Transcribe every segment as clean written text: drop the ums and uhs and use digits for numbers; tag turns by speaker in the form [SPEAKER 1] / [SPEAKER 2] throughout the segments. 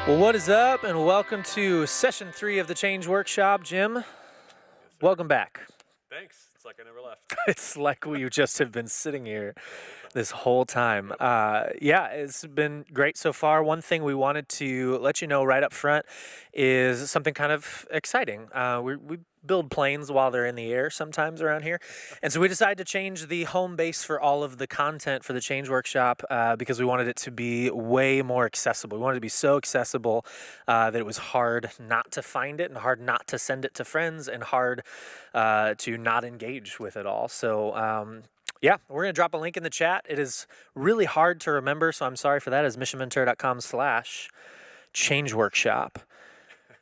[SPEAKER 1] Well, what is up, and welcome to session 3 of the Change Workshop. Jim, welcome back.
[SPEAKER 2] Thanks. It's like I never left.
[SPEAKER 1] It's like we just have been sitting here this whole time. Yeah, it's been great so far. One thing we wanted to let you know right up front is something kind of exciting. We build planes while they're in the air sometimes around here. And so we decided to change the home base for all of the content for the Change Workshop because we wanted it to be way more accessible. We wanted it to be so accessible that it was hard not to find it and hard not to send it to friends and hard to not engage with it all. So yeah, we're going to drop a link in the chat. It is really hard to remember, so I'm sorry for that. It's missionventura.com/change workshop.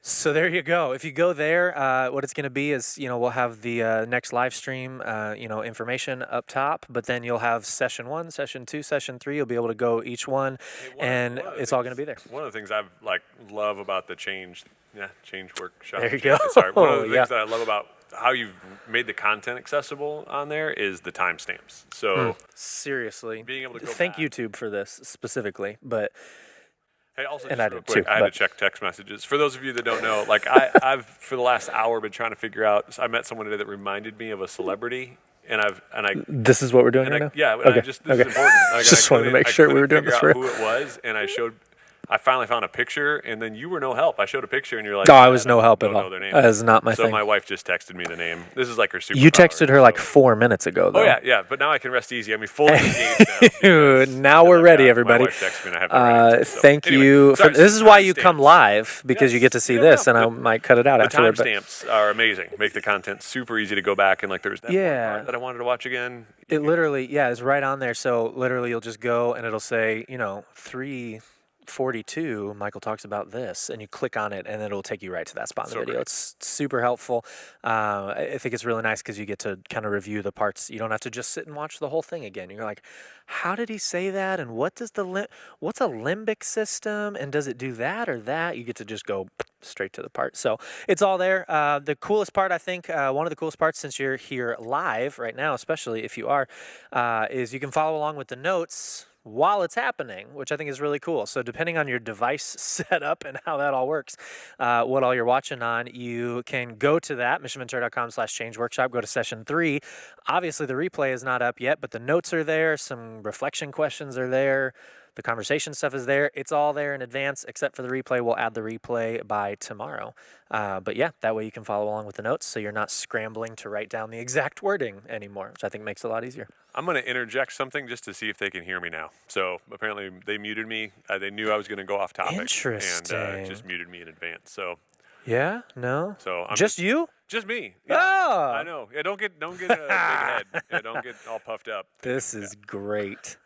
[SPEAKER 1] So there you go. If you go there, what it's going to be is, we'll have the next live stream, information up top, but then you'll have session 1, session 2, session 3. You'll be able to go each one, and it's all going to be there.
[SPEAKER 2] One of the things I love about the change workshop.
[SPEAKER 1] There you go.
[SPEAKER 2] Sorry. One of the things that I love about how you've made the content accessible on there is the timestamps. So
[SPEAKER 1] seriously,
[SPEAKER 2] being able to go
[SPEAKER 1] thank
[SPEAKER 2] back.
[SPEAKER 1] YouTube for this specifically, but.
[SPEAKER 2] Hey, also,
[SPEAKER 1] And
[SPEAKER 2] just
[SPEAKER 1] I
[SPEAKER 2] real
[SPEAKER 1] did
[SPEAKER 2] quick,
[SPEAKER 1] too,
[SPEAKER 2] I had
[SPEAKER 1] but-
[SPEAKER 2] to check text messages. For those of you that don't know, I've for the last hour been trying to figure out. I met someone today that reminded me of a celebrity, and I
[SPEAKER 1] This is what we're doing right now?
[SPEAKER 2] yeah, and
[SPEAKER 1] Okay.
[SPEAKER 2] this is important. Like,
[SPEAKER 1] Just wanted to make sure we were doing this for
[SPEAKER 2] who it was, and I finally found a picture, and then you were no help. I showed a picture, and you're like,
[SPEAKER 1] No, I was no help at
[SPEAKER 2] don't
[SPEAKER 1] all.
[SPEAKER 2] know their name.
[SPEAKER 1] That is not my
[SPEAKER 2] So
[SPEAKER 1] thing.
[SPEAKER 2] my wife just texted me the name. This is like her superpower.
[SPEAKER 1] You texted her like
[SPEAKER 2] so-
[SPEAKER 1] 4 minutes ago, though.
[SPEAKER 2] Oh yeah, but now I can rest easy. I mean, fully engaged now. because
[SPEAKER 1] Now we're
[SPEAKER 2] I've
[SPEAKER 1] ready,
[SPEAKER 2] got-
[SPEAKER 1] everybody.
[SPEAKER 2] My wife texted me, and I have to ready. So,
[SPEAKER 1] Thank
[SPEAKER 2] anyway,
[SPEAKER 1] you.
[SPEAKER 2] sorry,
[SPEAKER 1] This is why you come
[SPEAKER 2] timestamps.
[SPEAKER 1] live, because you
[SPEAKER 2] Yes,
[SPEAKER 1] get to see
[SPEAKER 2] yeah,
[SPEAKER 1] this,
[SPEAKER 2] yeah.
[SPEAKER 1] and I might cut it out
[SPEAKER 2] The
[SPEAKER 1] afterward. But
[SPEAKER 2] timestamps are amazing. Make the content super easy to go back, and like there's that
[SPEAKER 1] Yeah.
[SPEAKER 2] part that I wanted to watch again.
[SPEAKER 1] it literally, is right on there. So literally, you'll just go, and it'll say, 3:42, Michael talks about this, and you click on it, and it'll take you right to that spot in the
[SPEAKER 2] So
[SPEAKER 1] video.
[SPEAKER 2] great.
[SPEAKER 1] It's super helpful. I think it's really nice because you get to kind of review the parts. You don't have to just sit and watch the whole thing again. You're like, how did he say that? And what does what's a limbic system? And does it do that or that? You get to just go straight to the part. So it's all there. The coolest part, I think, one of the coolest parts, since you're here live right now, especially if you are, is you can follow along with the notes while it's happening, which I think is really cool. So depending on your device setup and how that all works, what all you're watching on, you can go to that, missionventura.com/change workshop, go to session 3. Obviously the replay is not up yet, but the notes are there. Some reflection questions are there. The conversation stuff is there. It's all there in advance, except for the replay. We'll add the replay by tomorrow. But yeah, that way you can follow along with the notes, so you're not scrambling to write down the exact wording anymore, which I think makes it a lot easier.
[SPEAKER 2] I'm going to interject something just to see if they can hear me now. So apparently they muted me. They knew I was going to go off topic.
[SPEAKER 1] Interesting.
[SPEAKER 2] And just muted me in advance. So
[SPEAKER 1] Yeah? No?
[SPEAKER 2] I'm
[SPEAKER 1] Just you?
[SPEAKER 2] Just me. Yeah,
[SPEAKER 1] Oh!
[SPEAKER 2] I know. Yeah, don't get a big head. Yeah, don't get all puffed up.
[SPEAKER 1] This is great.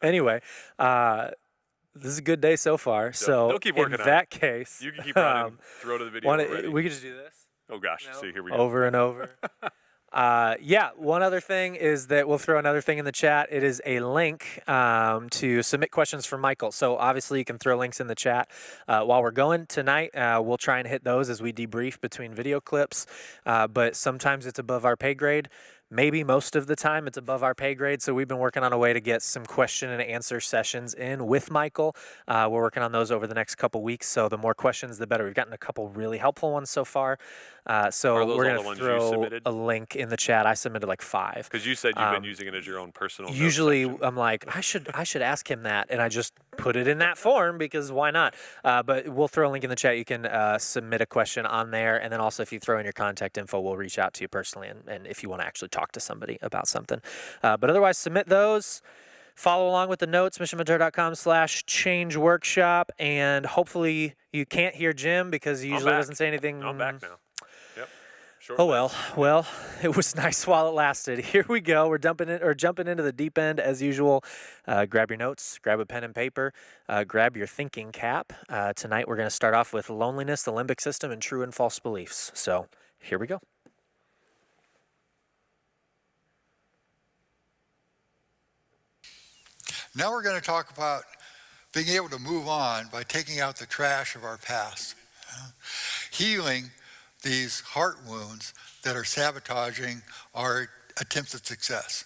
[SPEAKER 1] Anyway, this is a good day so far. So
[SPEAKER 2] they'll keep
[SPEAKER 1] in
[SPEAKER 2] working on
[SPEAKER 1] that case,
[SPEAKER 2] You can keep running. Throw to the video already.
[SPEAKER 1] we could just do this
[SPEAKER 2] Oh gosh. See, here we go.
[SPEAKER 1] over and over. One other thing is that we'll throw another thing in the chat. It is a link to submit questions for Michael. So obviously you can throw links in the chat while we're going tonight. We'll try and hit those as we debrief between video clips. But sometimes it's above our pay grade. Maybe most of the time it's above our pay grade. So we've been working on a way to get some question and answer sessions in with Michael. We're working on those over the next couple weeks. So the more questions, the better. We've gotten a couple really helpful ones so far. So
[SPEAKER 2] Are those
[SPEAKER 1] we're
[SPEAKER 2] all the
[SPEAKER 1] going
[SPEAKER 2] ones
[SPEAKER 1] to
[SPEAKER 2] you
[SPEAKER 1] throw
[SPEAKER 2] submitted?
[SPEAKER 1] a link in the chat. I submitted like 5.
[SPEAKER 2] Because you said you've been using it as your own personal. note
[SPEAKER 1] Usually
[SPEAKER 2] section.
[SPEAKER 1] I'm like, I should ask him that, and I just put it in that form because why not? But we'll throw a link in the chat. You can submit a question on there, and then also if you throw in your contact info, we'll reach out to you personally, and if you want to actually talk to somebody about something. But otherwise, submit those. Follow along with the notes, missionventura.com/change workshop, and hopefully you can't hear Jim because he usually doesn't say anything.
[SPEAKER 2] I'm back now. Yep. Short
[SPEAKER 1] Oh
[SPEAKER 2] list.
[SPEAKER 1] well, it was nice while it lasted. Here we go. We're jumping into the deep end as usual. Grab your notes, grab a pen and paper, grab your thinking cap. Tonight we're going to start off with loneliness, the limbic system, and true and false beliefs. So here we go.
[SPEAKER 3] Now we're going to talk about being able to move on by taking out the trash of our past, healing these heart wounds that are sabotaging our attempts at success.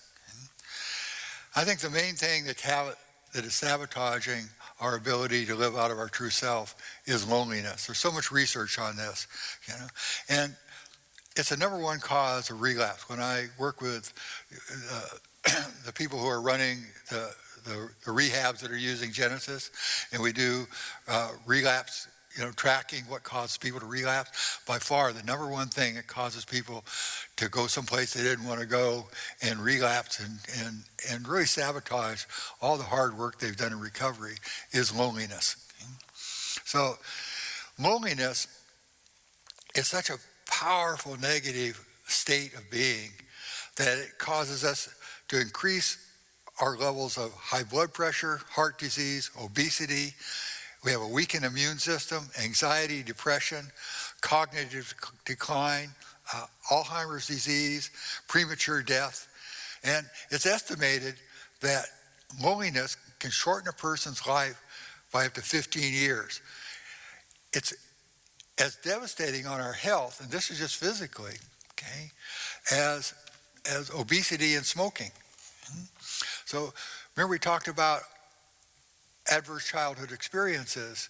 [SPEAKER 3] I think the main thing that is sabotaging our ability to live out of our true self is loneliness. There's so much research on this, and it's the number one cause of relapse. When I work with the people who are running the rehabs that are using Genesis, and we do relapse, tracking what causes people to relapse, by far the number one thing that causes people to go someplace they didn't want to go and relapse and really sabotage all the hard work they've done in recovery is loneliness. So loneliness is such a powerful negative state of being that it causes us to increase our levels of high blood pressure, heart disease, obesity. We have a weakened immune system, anxiety, depression, cognitive decline, Alzheimer's disease, premature death. And it's estimated that loneliness can shorten a person's life by up to 15 years. It's as devastating on our health, and this is just physically, okay, as obesity and smoking. So remember we talked about adverse childhood experiences,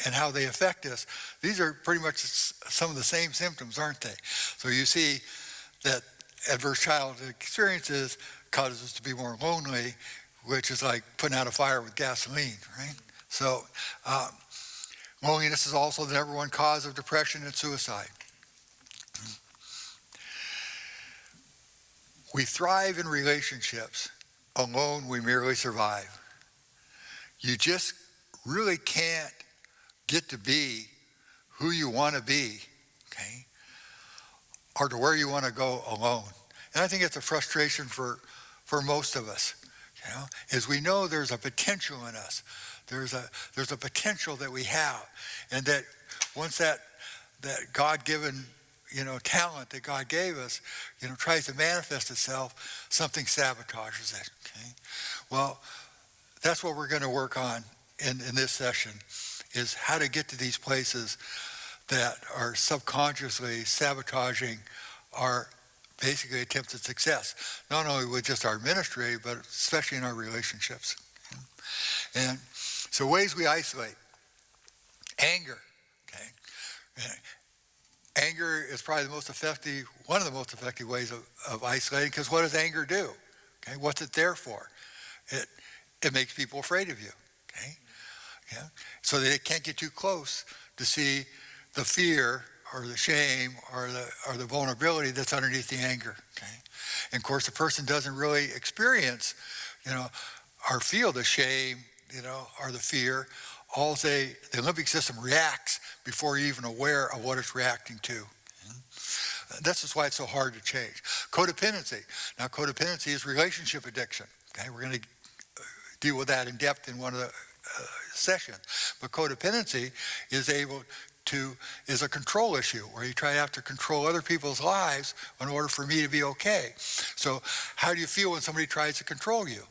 [SPEAKER 3] and how they affect us. These are pretty much some of the same symptoms, aren't they? So you see that adverse childhood experiences causes us to be more lonely, which is like putting out a fire with gasoline, right? So loneliness is also the number one cause of depression and suicide. We thrive in relationships. Alone, we merely survive. You just really can't get to be who you want to be, okay, or to where you want to go alone. And I think it's a frustration for most of us, is we know there's a potential in us. There's a potential that we have, and that once that God-given talent that God gave us, tries to manifest itself, something sabotages it. Okay, well, that's what we're going to work on in this session, is how to get to these places that are subconsciously sabotaging our basically attempts at success, not only with just our ministry, but especially in our relationships. And so ways we isolate. Anger, okay? Anger is probably one of the most effective ways of isolating, because what does anger do? Okay, what's it there for? It makes people afraid of you, okay? Yeah, so they can't get too close to see the fear or the shame or the vulnerability that's underneath the anger, okay? And of course, the person doesn't really experience, or feel the shame, or the fear. The limbic system reacts before you're even aware of what it's reacting to. This is why it's so hard to change. Codependency. Now, codependency is relationship addiction. Okay, we're going to deal with that in depth in one of the sessions. But codependency is a control issue, where you try to have to control other people's lives in order for me to be okay. So how do you feel when somebody tries to control you?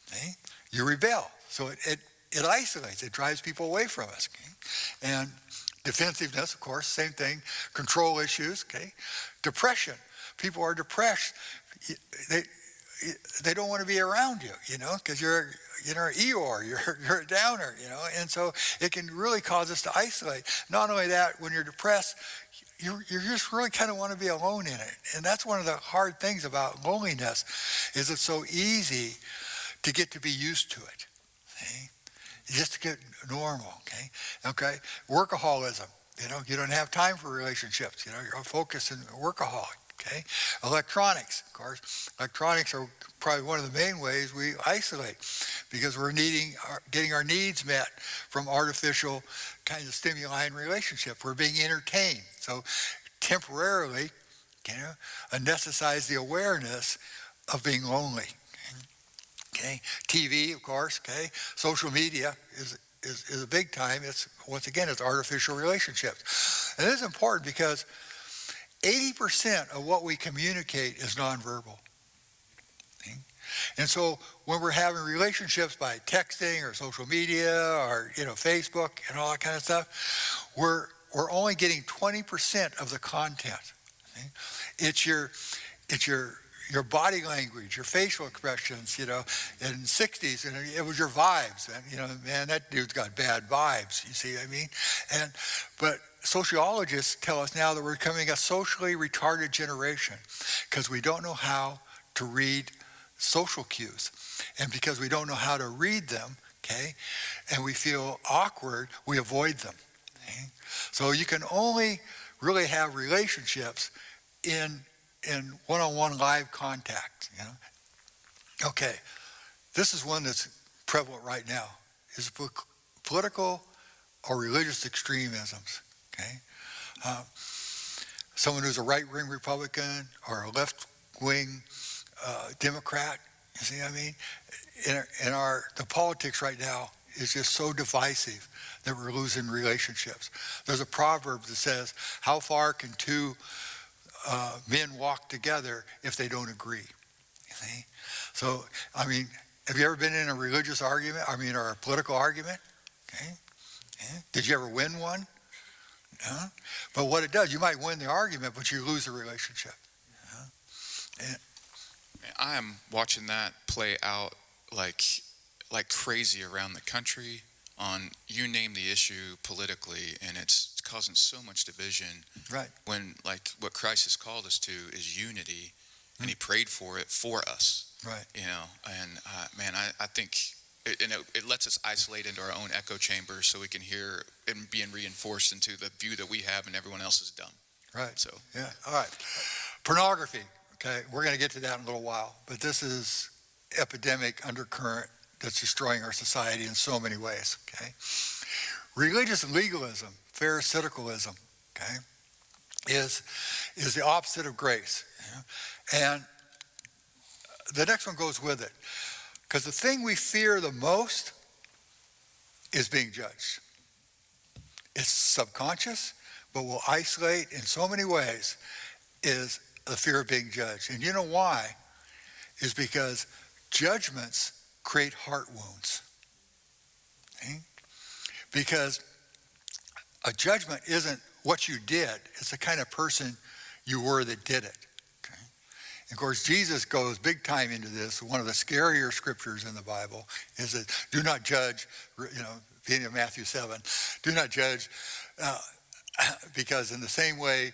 [SPEAKER 3] Okay? You rebel. So it isolates. It drives people away from us. Okay? And defensiveness, of course, same thing. Control issues. Okay? Depression. People are depressed. They don't want to be around you, because you're an Eeyore, you're a downer, and so it can really cause us to isolate. Not only that, when you're depressed, you just really kind of want to be alone in it. And that's one of the hard things about loneliness, is it's so easy to get to be used to it. Okay? Just to get normal, okay? Workaholism, you don't have time for relationships, you're focused and workaholic, okay? Electronics, of course. Electronics are probably one of the main ways we isolate, because we're getting our needs met from artificial kinds of stimuli in relationship. We're being entertained. So temporarily, anesthetize the awareness of being lonely. Okay, TV, of course. Okay, social media is a big time. It's artificial relationships, and this is important because 80% of what we communicate is nonverbal. Okay? And so when we're having relationships by texting or social media or Facebook and all that kind of stuff, we're only getting 20% of the content. Okay? It's your your body language, your facial expressions, in the 60s, and it was your vibes, and, man, that dude's got bad vibes, you see what I mean? But sociologists tell us now that we're becoming a socially retarded generation because we don't know how to read social cues. And because we don't know how to read them, okay, and we feel awkward, we avoid them. Okay? So you can only really have relationships in one-on-one live contact. Okay, this is one that's prevalent right now, is political or religious extremisms. Okay, someone who's a right-wing Republican or a left-wing Democrat. You see what I mean? The politics right now is just so divisive that we're losing relationships. There's a proverb that says, "How far can two men walk together if they don't agree?" You see? So, I mean, have you ever been in a religious argument? Or a political argument? Okay. Yeah. Did you ever win one? No. But what it does, you might win the argument, but you lose the relationship. And
[SPEAKER 4] I am watching that play out like crazy around the country on you name the issue politically, and it's causing so much division.
[SPEAKER 3] Right.
[SPEAKER 4] When what Christ has called us to is unity, and He prayed for it for us.
[SPEAKER 3] Right.
[SPEAKER 4] And man, I think it lets us isolate into our own echo chamber so we can hear and being reinforced into the view that we have and everyone else has done.
[SPEAKER 3] Right.
[SPEAKER 4] So
[SPEAKER 3] yeah. All right. Pornography. Okay, we're going to get to that in a little while, but this is epidemic undercurrent that's destroying our society in so many ways. Okay, religious legalism, pharisaicism, okay, is the opposite of grace, and the next one goes with it, because the thing we fear the most is being judged. It's subconscious, but will isolate in so many ways. Is the fear of being judged. And you know why? Is because judgments create heart wounds. Okay? Because a judgment isn't what you did, it's the kind of person you were that did it. Okay? And of course, Jesus goes big time into this. One of the scarier scriptures in the Bible is that do not judge, beginning of Matthew 7, do not judge, because in the same way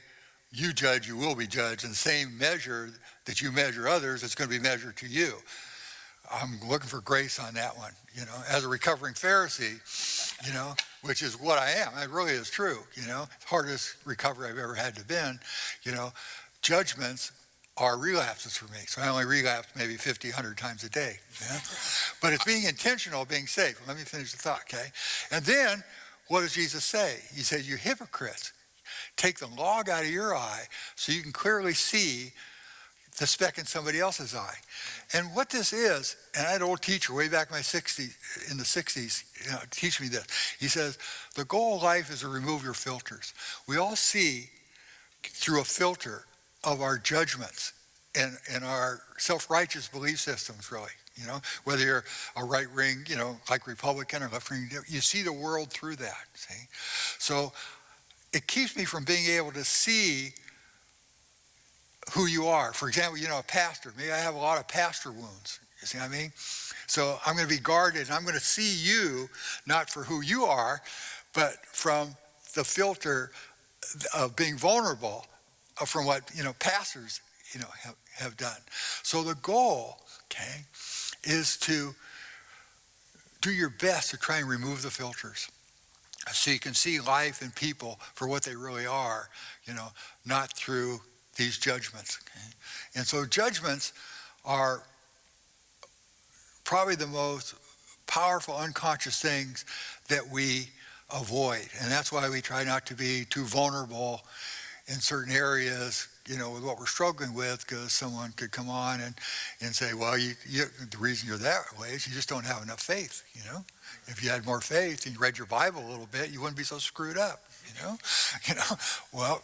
[SPEAKER 3] you judge, you will be judged. In the same measure that you measure others, it's going to be measured to you. I'm looking for grace on that one, as a recovering Pharisee, which is what I am. It really is true, hardest recovery I've ever had to been, judgments are relapses for me. So I only relapse maybe 50, 100 times a day. Yeah? But it's being intentional, being safe. Let me finish the thought, okay? And then, what does Jesus say? He said, you hypocrites. Take the log out of your eye so you can clearly see the speck in somebody else's eye. And what this is, and I had an old teacher way back in the 60s, teach me this. He says, the goal of life is to remove your filters. We all see through a filter of our judgments and our self-righteous belief systems, really. Whether you're a right wing, like Republican or left wing, you see the world through that, see? So it keeps me from being able to see who you are. For example, a pastor. Maybe I have a lot of pastor wounds. You see what I mean? So I'm going to be guarded, and I'm going to see you not for who you are, but from the filter of being vulnerable from what pastors have done. So the goal, okay, is to do your best to try and remove the filters. So you can see life and people for what they really are, not through these judgments. Okay? And so judgments are probably the most powerful unconscious things that we avoid. And that's why we try not to be too vulnerable in certain areas, with what we're struggling with, because someone could come on and say, well, the reason you're that way is you just don't have enough faith, If you had more faith and you read your Bible a little bit, you wouldn't be so screwed up, Well,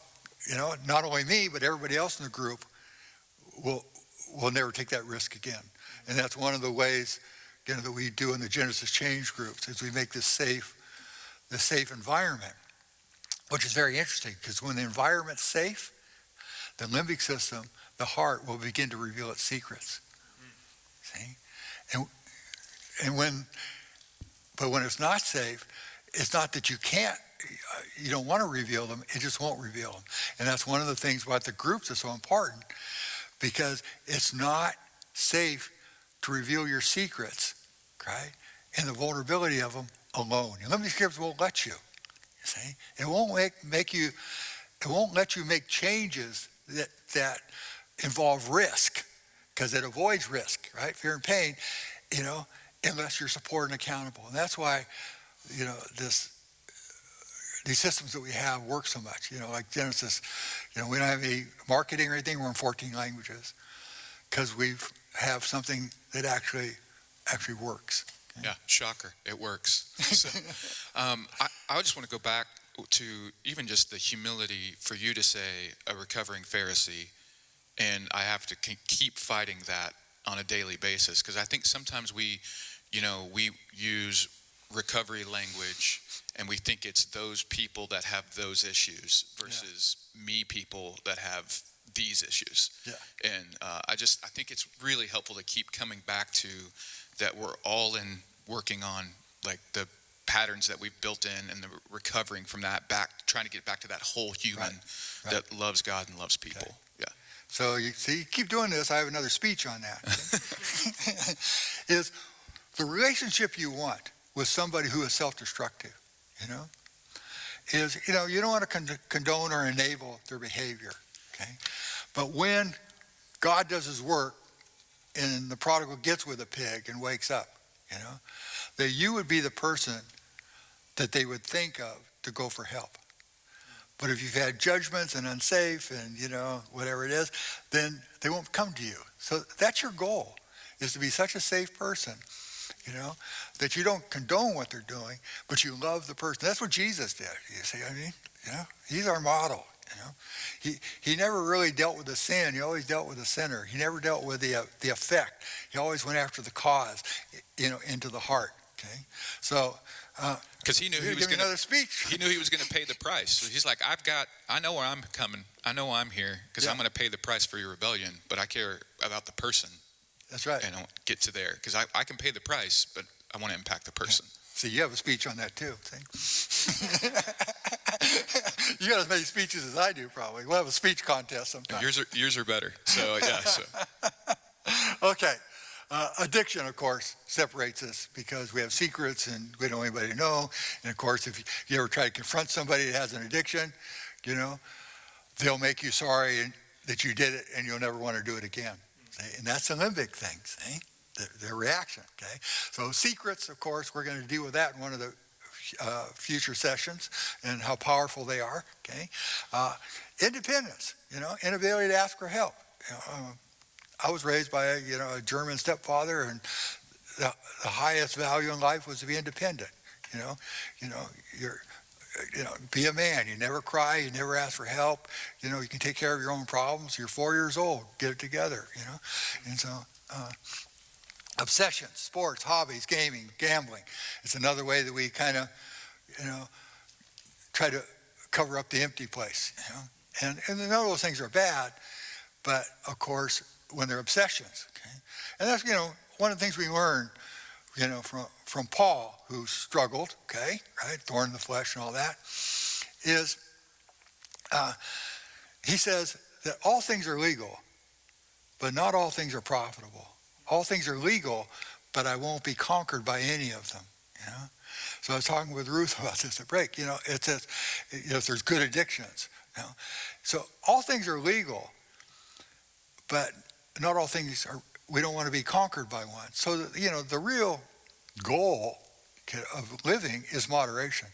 [SPEAKER 3] not only me, but everybody else in the group will never take that risk again. And that's one of the ways, that we do in the Genesis Change groups, is we make this safe environment, which is very interesting, because when the environment's safe, the limbic system the heart will begin to reveal its secrets. See? But when it's not safe, it's not that you can't, you don't want to reveal them, it just won't reveal them. And that's one of the things about the groups that's so important, because it's not safe to reveal your secrets, right? And the vulnerability of them alone. And limbic scripts won't let you. See? It won't make you, it won't let you make changes that involve risk, because it avoids risk, right? Fear and pain, unless you're supported and accountable. And that's why, these systems that we have work so much. Like Genesis, we don't have any marketing or anything. We're in 14 languages because we have something that actually works.
[SPEAKER 4] Yeah, shocker, it works. So, I just want to go back to even just the humility for you to say a recovering Pharisee, and I have to keep fighting that on a daily basis, because I think sometimes we use recovery language and we think it's those people that have those issues versus me people that have these issues.
[SPEAKER 3] Yeah.
[SPEAKER 4] And I think it's really helpful to keep coming back to that we're all in working on like the patterns that we've built in and the recovering from that, back trying to get back to that whole human that loves God and loves people.
[SPEAKER 3] Okay.
[SPEAKER 4] Yeah.
[SPEAKER 3] So you keep doing this. I have another speech on that. Is the relationship you want with somebody who is self-destructive, is, you don't want to condone or enable their behavior, okay? But when God does his work and the prodigal gets with a pig and wakes up, that you would be the person that they would think of to go for help. But if you've had judgments and unsafe and, whatever it is, then they won't come to you. So that's your goal, is to be such a safe person, that you don't condone what they're doing, but you love the person. That's what Jesus did. You see what I mean? He's our model. He never really dealt with the sin. He always dealt with the sinner. He never dealt with the effect. He always went after the cause, into the heart. Okay, so
[SPEAKER 4] because he knew he was going
[SPEAKER 3] another speech.
[SPEAKER 4] He knew he was going to pay the price. So he's like, I know where I'm coming. I know I'm here because I'm going to pay the price for your rebellion. But I care about the person.
[SPEAKER 3] That's right.
[SPEAKER 4] And I don't get to there because I can pay the price, but I want to impact the person.
[SPEAKER 3] See, you have a speech on that too. See? You got as many speeches as I do, probably. We'll have a speech contest sometime.
[SPEAKER 4] Yours are better. So yeah. So.
[SPEAKER 3] Okay. Addiction, of course, separates us because we have secrets and we don't want anybody to know. And of course, if you ever try to confront somebody that has an addiction, they'll make you sorry that you did it and you'll never want to do it again. See? And that's the limbic thing, see? Their reaction, okay? So secrets, of course, we're going to deal with that in one of the future sessions and how powerful they are, okay? Independence, inability to ask for help. I was raised by a German stepfather, and the highest value in life was to be independent. Be a man. You never cry. You never ask for help. You can take care of your own problems. You're 4 years old. Get it together. And so obsessions, sports, hobbies, gaming, gambling. It's another way that we kind of try to cover up the empty place. And none of those things are bad, but of course, when they're obsessions, okay? And that's, one of the things we learn, from Paul, who struggled, okay, right, thorn in the flesh and all that, is he says that all things are legal, but not all things are profitable. All things are legal, but I won't be conquered by any of them, So I was talking with Ruth about this at break, it says, there's good addictions, So all things are legal, but not all things are, we don't want to be conquered by one. So, the real goal of living is moderation.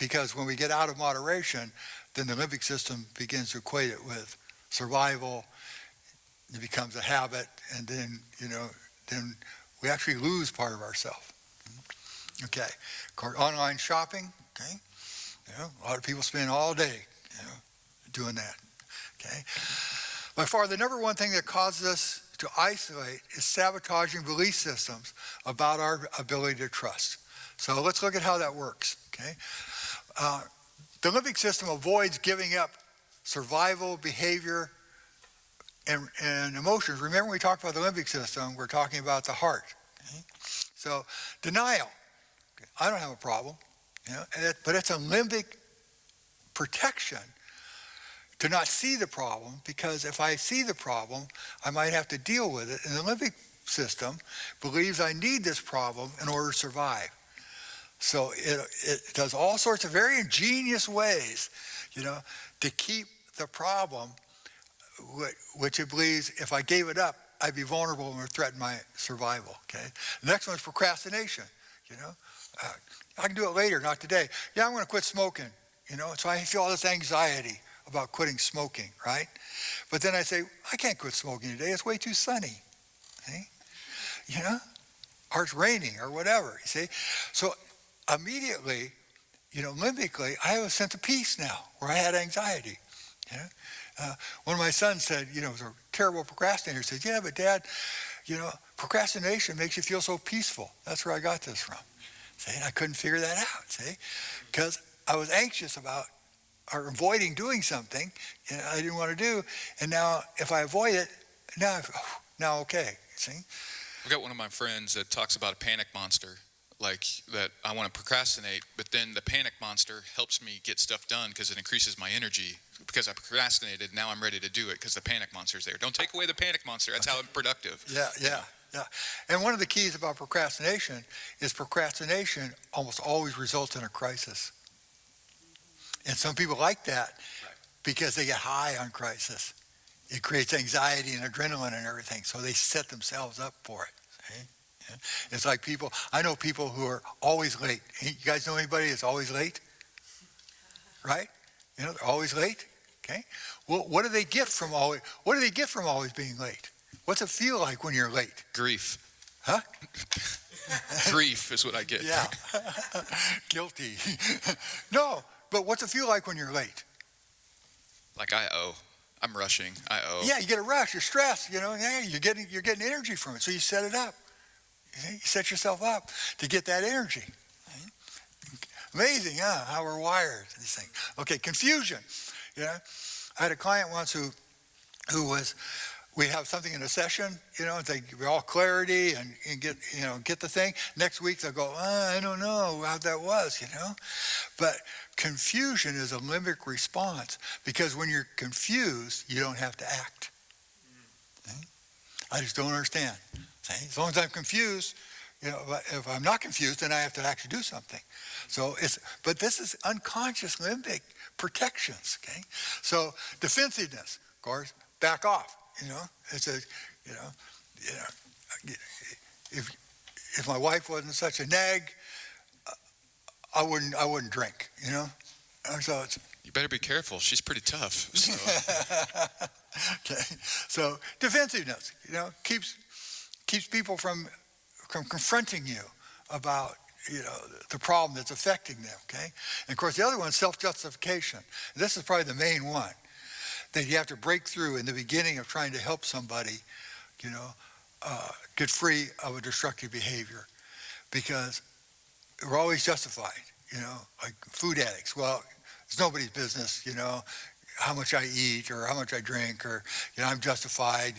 [SPEAKER 3] Because when we get out of moderation, then the limbic system begins to equate it with survival. It becomes a habit, and then, then we actually lose part of ourselves. Okay. Of course, online shopping, okay. A lot of people spend all day, doing that. Okay. By far, the number one thing that causes us to isolate is sabotaging belief systems about our ability to trust. So let's look at how that works. Okay. The limbic system avoids giving up survival, behavior, and emotions. Remember we talked about the limbic system, we're talking about the heart. Okay? So denial, I don't have a problem, but it's a limbic protection to not see the problem, because if I see the problem, I might have to deal with it. And the limbic system believes I need this problem in order to survive. So it does all sorts of very ingenious ways, to keep the problem, which it believes if I gave it up, I'd be vulnerable and would threaten my survival. Okay. The next one is procrastination. I can do it later, not today. Yeah, I'm going to quit smoking. So I feel all this anxiety about quitting smoking, right? But then I say, I can't quit smoking today. It's way too sunny. See? Or it's raining or whatever, you see? So immediately, limbically, I have a sense of peace now where I had anxiety. One of my sons said, was a terrible procrastinator. He said, yeah, but Dad, procrastination makes you feel so peaceful. That's where I got this from. See, and I couldn't figure that out, see? Because I was anxious about or avoiding doing something I didn't want to do. And now if I avoid it, now okay, see?
[SPEAKER 4] I've got one of my friends that talks about a panic monster, like that I want to procrastinate, but then the panic monster helps me get stuff done because it increases my energy. Because I procrastinated, now I'm ready to do it because the panic monster's there. Don't take away the panic monster. That's how I'm productive.
[SPEAKER 3] Yeah. And one of the keys about procrastination is procrastination almost always results in a crisis. And some people like that because they get high on crisis. It creates anxiety and adrenaline and everything, so they set themselves up for it. See? Yeah. It's like I know people who are always late. You guys know anybody that's always late? Right? They're always late. Okay. Well, what do they get from always being late? What's it feel like when you're late?
[SPEAKER 4] Grief.
[SPEAKER 3] Huh?
[SPEAKER 4] Grief is what I get.
[SPEAKER 3] Yeah. Guilty. No, but what's it feel like when you're late?
[SPEAKER 4] Like I'm rushing. I owe.
[SPEAKER 3] Yeah, you get a rush. You're stressed. Yeah, you're getting energy from it. So you set it up. You set yourself up to get that energy. Amazing, huh? How we're wired. These things. Okay, confusion. I had a client once who we have something in a session, and they give all clarity and get the thing. Next week they'll go, I don't know how that was, But confusion is a limbic response, because when you're confused, you don't have to act. See? I just don't understand. See? As long as I'm confused, if I'm not confused, then I have to actually do something. But this is unconscious limbic protections, okay? So defensiveness, of course, back off. It's if my wife wasn't such a nag, I wouldn't drink. So it's
[SPEAKER 4] You better be careful. She's pretty tough. So.
[SPEAKER 3] okay. So defensiveness, keeps people from confronting you about the problem that's affecting them. Okay. And of course, the other one is self-justification. This is probably the main one that you have to break through in the beginning of trying to help somebody, get free of a destructive behavior, because we're always justified. Like food addicts. Well, it's nobody's business, how much I eat or how much I drink, or I'm justified.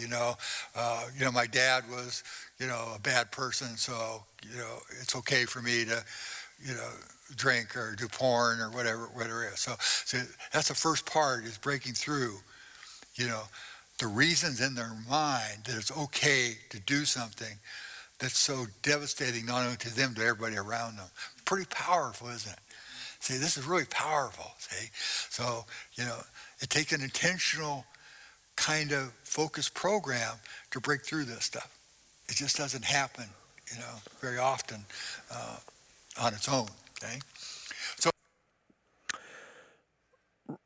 [SPEAKER 3] My dad was a bad person, so it's okay for me to drink or do porn or whatever it is. So that's the first part, is breaking through the reasons in their mind that it's okay to do something that's so devastating, not only to them, to everybody around them. Pretty powerful, isn't it? See, this is really powerful, see? So, it takes an intentional kind of focused program to break through this stuff. It just doesn't happen, very often on its own, okay? So,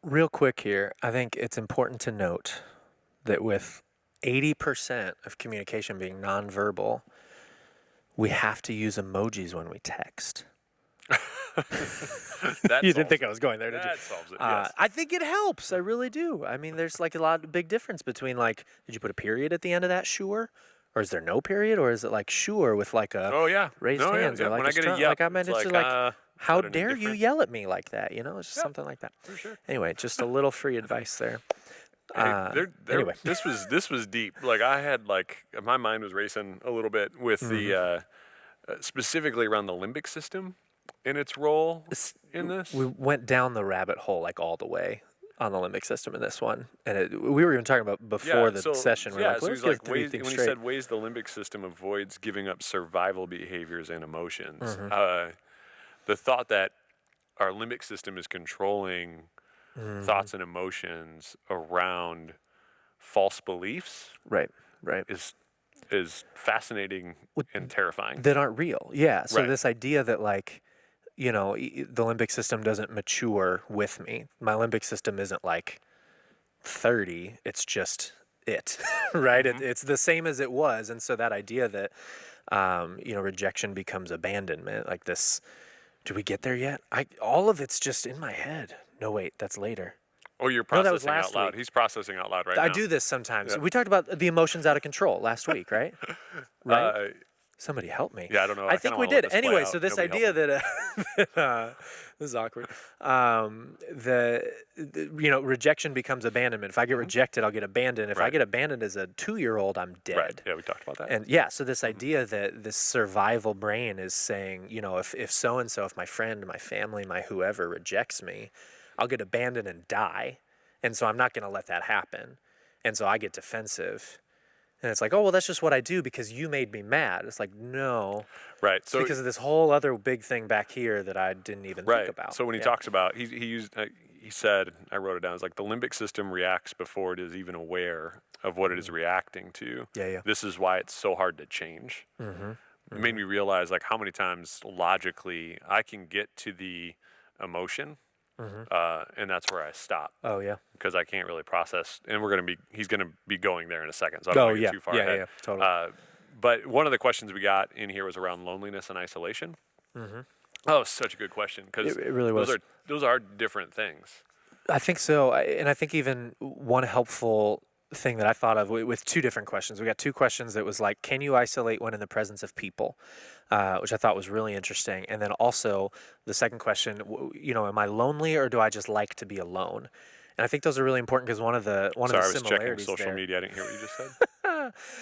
[SPEAKER 1] Real quick here, I think it's important to note that with 80% of communication being nonverbal, we have to use emojis when we text. You didn't think I was going there, did you?
[SPEAKER 2] That solves it, yes.
[SPEAKER 1] I think it helps. I really do. I mean, there's like a big difference between did you put a period at the end of that sure? Or is there no period? Or is it like sure with like a raised hands?
[SPEAKER 2] Yeah.
[SPEAKER 1] Or like
[SPEAKER 2] when I get a yep,
[SPEAKER 1] I meant
[SPEAKER 2] it's
[SPEAKER 1] it's
[SPEAKER 2] like,
[SPEAKER 1] How
[SPEAKER 2] that an
[SPEAKER 1] dare you
[SPEAKER 2] indifferent?
[SPEAKER 1] yell at me like that? You know, it's just
[SPEAKER 2] Yeah,
[SPEAKER 1] something like that.
[SPEAKER 2] for sure.
[SPEAKER 1] Anyway, just a little free advice there.
[SPEAKER 2] Hey,
[SPEAKER 1] Anyway.
[SPEAKER 2] this was deep. Like I had like my mind was racing a little bit with the specifically around the limbic system and its role in this.
[SPEAKER 1] We went down the rabbit hole like all the way on the limbic system in this one, and we were even talking about before the session. We're like,
[SPEAKER 2] So
[SPEAKER 1] let's
[SPEAKER 2] he's
[SPEAKER 1] get
[SPEAKER 2] like
[SPEAKER 1] three
[SPEAKER 2] ways
[SPEAKER 1] things
[SPEAKER 2] when he
[SPEAKER 1] straight.
[SPEAKER 2] said ways the limbic system avoids giving up survival behaviors and emotions. The thought that our limbic system is controlling thoughts and emotions around false beliefs
[SPEAKER 1] Right, right.
[SPEAKER 2] is fascinating and terrifying.
[SPEAKER 1] That aren't real. Yeah. So
[SPEAKER 2] Right.
[SPEAKER 1] this idea that like, you know, the limbic system doesn't mature with me. My limbic system isn't like 30. It's just it, right? It's the same as it was. And so that idea that, you know, rejection becomes abandonment, like this. Do we get there yet? All of it's just in my head. No, wait, that's later.
[SPEAKER 2] Oh, you're
[SPEAKER 1] No, that was
[SPEAKER 2] processing out
[SPEAKER 1] last
[SPEAKER 2] loud.
[SPEAKER 1] week.
[SPEAKER 2] He's processing out loud right now.
[SPEAKER 1] I do this sometimes.
[SPEAKER 2] Yeah.
[SPEAKER 1] We talked about the emotions out of control last week, right? Right. Somebody help me.
[SPEAKER 2] Yeah, I don't know.
[SPEAKER 1] I
[SPEAKER 2] I
[SPEAKER 1] think
[SPEAKER 2] kinda
[SPEAKER 1] we
[SPEAKER 2] wanna let
[SPEAKER 1] did.
[SPEAKER 2] this play
[SPEAKER 1] Anyway,
[SPEAKER 2] out.
[SPEAKER 1] so this
[SPEAKER 2] Nobody
[SPEAKER 1] idea
[SPEAKER 2] help
[SPEAKER 1] that this is awkward. You know, rejection becomes abandonment. If I get rejected, I'll get abandoned. If I
[SPEAKER 2] Right.
[SPEAKER 1] get abandoned as a 2-year-old, I'm dead.
[SPEAKER 2] Right. Yeah, we talked about that.
[SPEAKER 1] And yeah, so this idea that this survival brain is saying, you know, if so and so, if my friend, my family, my whoever rejects me, I'll get abandoned and die. And so I'm not going to let that happen. And so I get defensive. And it's like, oh, well, that's just what I do because you made me mad. It's like, no,
[SPEAKER 2] Right.
[SPEAKER 1] it's
[SPEAKER 2] So
[SPEAKER 1] because of this whole other big thing back here that I didn't even
[SPEAKER 2] right.
[SPEAKER 1] think about.
[SPEAKER 2] So when he
[SPEAKER 1] Yeah.
[SPEAKER 2] talks about he used he said, I wrote it down. It's like the limbic system reacts before it is even aware of what it is reacting to.
[SPEAKER 1] Yeah, yeah.
[SPEAKER 2] This is why it's so hard to change. It made me realize like how many times logically I can get to the emotion, and that's where I stop
[SPEAKER 1] Oh, yeah.
[SPEAKER 2] because I can't really process. And he's gonna be going there in a second, so I don't want to get too far ahead.
[SPEAKER 1] Yeah, totally.
[SPEAKER 2] But one of the questions we got in here was around loneliness and isolation. Oh, such a good question because
[SPEAKER 1] It really was.
[SPEAKER 2] those are different things.
[SPEAKER 1] I think so. And I think even one helpful thing that I thought of with two different questions. We got two questions that was like, can you isolate when in the presence of people? Which I thought was really interesting. And then also the second question, you know, am I lonely or do I just like to be alone? And I think those are really important because one of the
[SPEAKER 2] Sorry, I was checking
[SPEAKER 1] similarities
[SPEAKER 2] social
[SPEAKER 1] there.
[SPEAKER 2] media. I didn't hear what you just said.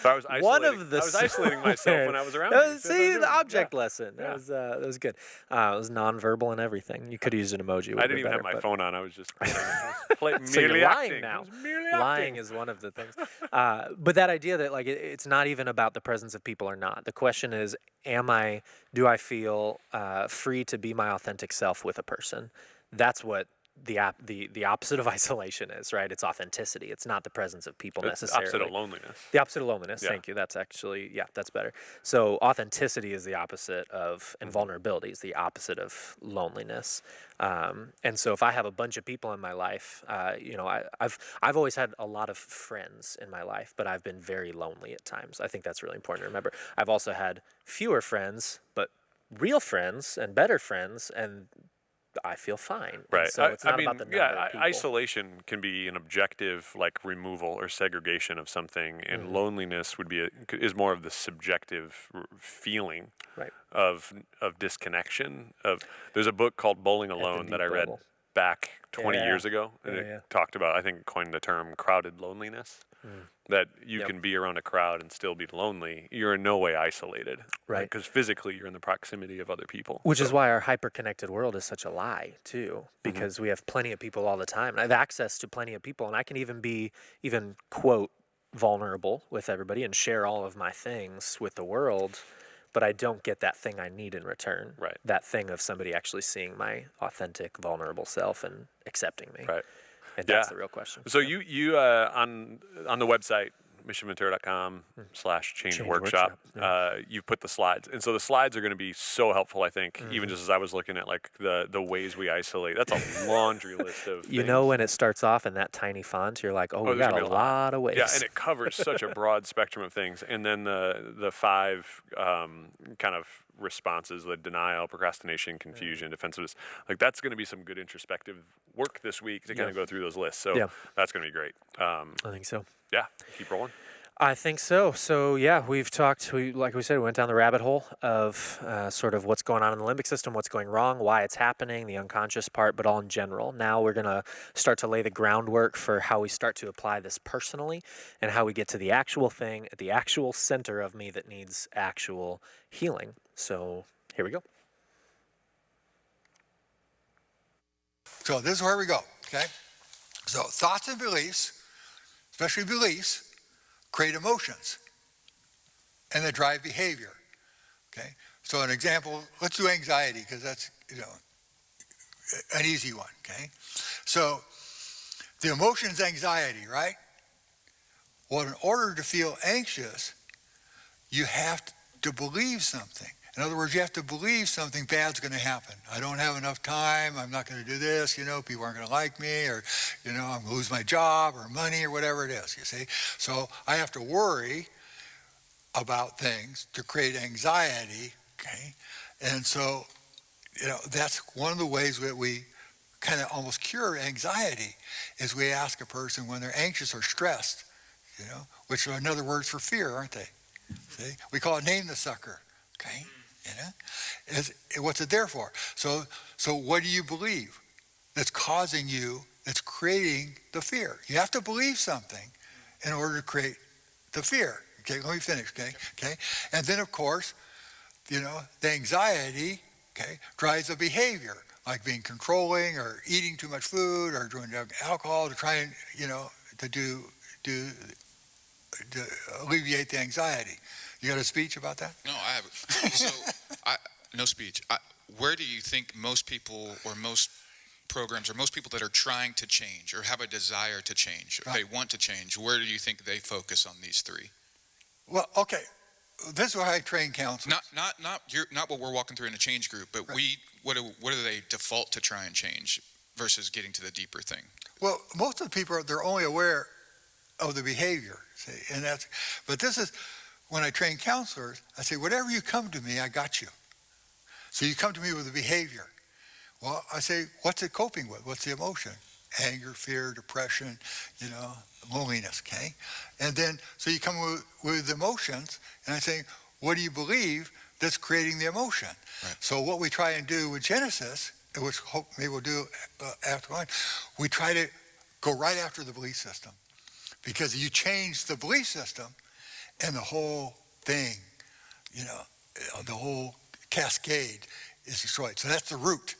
[SPEAKER 2] So I was isolating,
[SPEAKER 1] One of the
[SPEAKER 2] I was isolating myself when I was around
[SPEAKER 1] That
[SPEAKER 2] you.
[SPEAKER 1] was- see the object
[SPEAKER 2] Yeah.
[SPEAKER 1] lesson.
[SPEAKER 2] Yeah.
[SPEAKER 1] That was good. It was nonverbal and everything. You could have used an emoji.
[SPEAKER 2] I didn't even have my phone on. I was just
[SPEAKER 1] So you're
[SPEAKER 2] merely
[SPEAKER 1] lying
[SPEAKER 2] acting.
[SPEAKER 1] now.
[SPEAKER 2] I was merely
[SPEAKER 1] Lying
[SPEAKER 2] acting.
[SPEAKER 1] is one of the things. But that idea that like it's not even about the presence of people or not. The question is, do I feel free to be my authentic self with a person? That's what the opposite of isolation is, right? It's authenticity. It's not the presence of people
[SPEAKER 2] It's the
[SPEAKER 1] necessarily.
[SPEAKER 2] opposite of loneliness.
[SPEAKER 1] The opposite of loneliness.
[SPEAKER 2] Yeah.
[SPEAKER 1] Thank you. That's actually, yeah, that's better. So authenticity is the opposite of, and vulnerability is the opposite of loneliness. And so if I have a bunch of people in my life, you know, I've always had a lot of friends in my life, but I've been very lonely at times. I think that's really important to remember. I've also had fewer friends, but real friends and better friends, and I feel fine. And
[SPEAKER 2] Right.
[SPEAKER 1] so it's not about the number of people.
[SPEAKER 2] Isolation can be an objective, like removal or segregation of something, and loneliness would be is more of the subjective feeling
[SPEAKER 1] Right.
[SPEAKER 2] of disconnection. There's a book called Bowling Alone
[SPEAKER 1] deep
[SPEAKER 2] that I read
[SPEAKER 1] level.
[SPEAKER 2] back 20
[SPEAKER 1] Yeah.
[SPEAKER 2] years ago, and
[SPEAKER 1] Yeah,
[SPEAKER 2] it
[SPEAKER 1] yeah.
[SPEAKER 2] talked about, I think, coined the term crowded loneliness. That you
[SPEAKER 1] Yep.
[SPEAKER 2] can be around a crowd and still be lonely. You're in no way isolated,
[SPEAKER 1] Right.
[SPEAKER 2] Because physically you're in the proximity of other people.
[SPEAKER 1] Which is why our hyper-connected world is such a lie, too, because we have plenty of people all the time. And I have access to plenty of people, and I can even quote, vulnerable with everybody and share all of my things with the world, but I don't get that thing I need in return.
[SPEAKER 2] Right.
[SPEAKER 1] That thing of somebody actually seeing my authentic, vulnerable self and accepting me.
[SPEAKER 2] Right.
[SPEAKER 1] And that's
[SPEAKER 2] Yeah.
[SPEAKER 1] the real question.
[SPEAKER 2] So you on the website missionventura.com/change workshop, you put the slides, and so the slides are going to be so helpful. I think even just as I was looking at like the ways we isolate, that's a laundry list of
[SPEAKER 1] You
[SPEAKER 2] things.
[SPEAKER 1] know, when it starts off in that tiny font, you're like, oh, we
[SPEAKER 2] there's
[SPEAKER 1] got
[SPEAKER 2] gonna
[SPEAKER 1] a
[SPEAKER 2] be
[SPEAKER 1] lot of ways.
[SPEAKER 2] Yeah, and it covers such a broad spectrum of things. And then the five kind of responses: the denial, procrastination, confusion, defensiveness. Like that's going to be some good introspective work this week to kind of go through those lists. So
[SPEAKER 1] Yeah.
[SPEAKER 2] that's going to be great.
[SPEAKER 1] I think so.
[SPEAKER 2] Yeah, keep rolling.
[SPEAKER 1] I think so. So yeah, we've talked. Like we said, we went down the rabbit hole of sort of what's going on in the limbic system, what's going wrong, why it's happening, the unconscious part, but all in general. Now we're gonna start to lay the groundwork for how we start to apply this personally, and how we get to the actual thing at the actual center of me that needs actual healing. So here we go.
[SPEAKER 3] So this is where we go, okay? So thoughts and beliefs, especially beliefs, create emotions, and they drive behavior, okay? So an example, let's do anxiety, because that's, an easy one, okay? So the emotion's anxiety, right? Well, in order to feel anxious, you have to believe something. In other words, you have to believe something bad's going to happen. I don't have enough time. I'm not going to do this. People aren't going to like me, or, I'm going to lose my job or money or whatever it is, you see. So I have to worry about things to create anxiety, okay? And so, that's one of the ways that we kind of almost cure anxiety is we ask a person when they're anxious or stressed, which are another words for fear, aren't they? See? We call it name the sucker, okay? What's it there for? So what do you believe that's causing you, that's creating the fear? You have to believe something in order to create the fear. Okay, let me finish, okay? And then, of course, the anxiety, okay, drives a behavior, like being controlling or eating too much food or drinking alcohol to try and, to alleviate the anxiety. You got a speech about that?
[SPEAKER 4] No, I have. So, no speech. Where do you think most people or most programs or most people that are trying to change or have a desire to change, or they want to change, where do you think they focus on these three?
[SPEAKER 3] Well, okay. This is why I train counselors.
[SPEAKER 4] Not what we're walking through in a change group, but what do they default to try and change versus getting to the deeper thing?
[SPEAKER 3] Well, most of the people they're only aware of the behavior, see, but this is when I train counselors. I say, whatever you come to me, I got you. So you come to me with a behavior. Well, I say, what's it coping with? What's the emotion? Anger, fear, depression, loneliness, okay? And then, so you come with emotions, and I say, what do you believe that's creating the emotion? Right. So what we try and do with Genesis, which hope maybe we'll do after one, we try to go right after the belief system. Because you change the belief system, and the whole thing, the whole cascade is destroyed. So that's the root.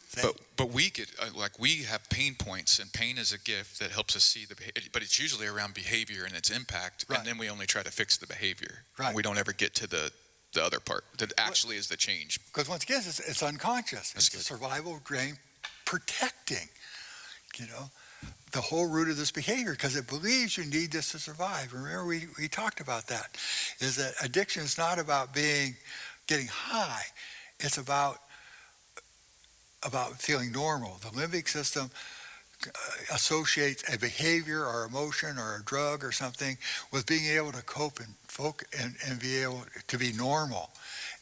[SPEAKER 4] But we get we have pain points, and pain is a gift that helps us see the behavior. But it's usually around behavior and its impact, right. And then we only try to fix the behavior. Right. We don't ever get to the other part that actually is the change.
[SPEAKER 3] Because once again, it's unconscious. It's the survival brain protecting, the whole root of this behavior, because it believes you need this to survive. Remember, we talked about that, is that addiction is not about getting high. It's about feeling normal. The limbic system associates a behavior or emotion or a drug or something with being able to cope and focus and be able to be normal.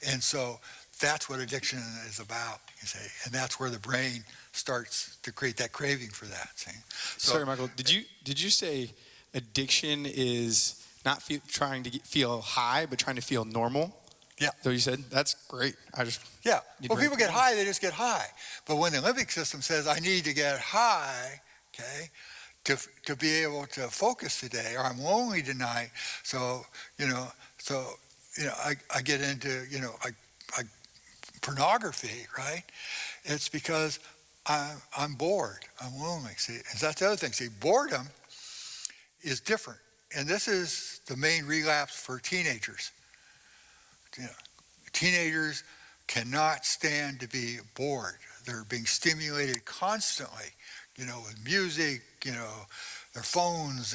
[SPEAKER 3] And so that's what addiction is about, you see. And that's where the brain starts to create that craving for that. See? So,
[SPEAKER 5] sorry, Michael. Did you say addiction is not trying to feel high, but trying to feel normal?
[SPEAKER 3] Yeah.
[SPEAKER 5] So you said that's great.
[SPEAKER 3] Yeah. Well, people get high, they just get high. But when the limbic system says, I need to get high, okay, to be able to focus today, or I'm lonely tonight, so I get into like pornography, right? It's because I'm bored, I'm lonely. See, and that's the other thing. See, boredom is different, and this is the main relapse for teenagers. Teenagers cannot stand to be bored. They're being stimulated constantly, with music, their phones,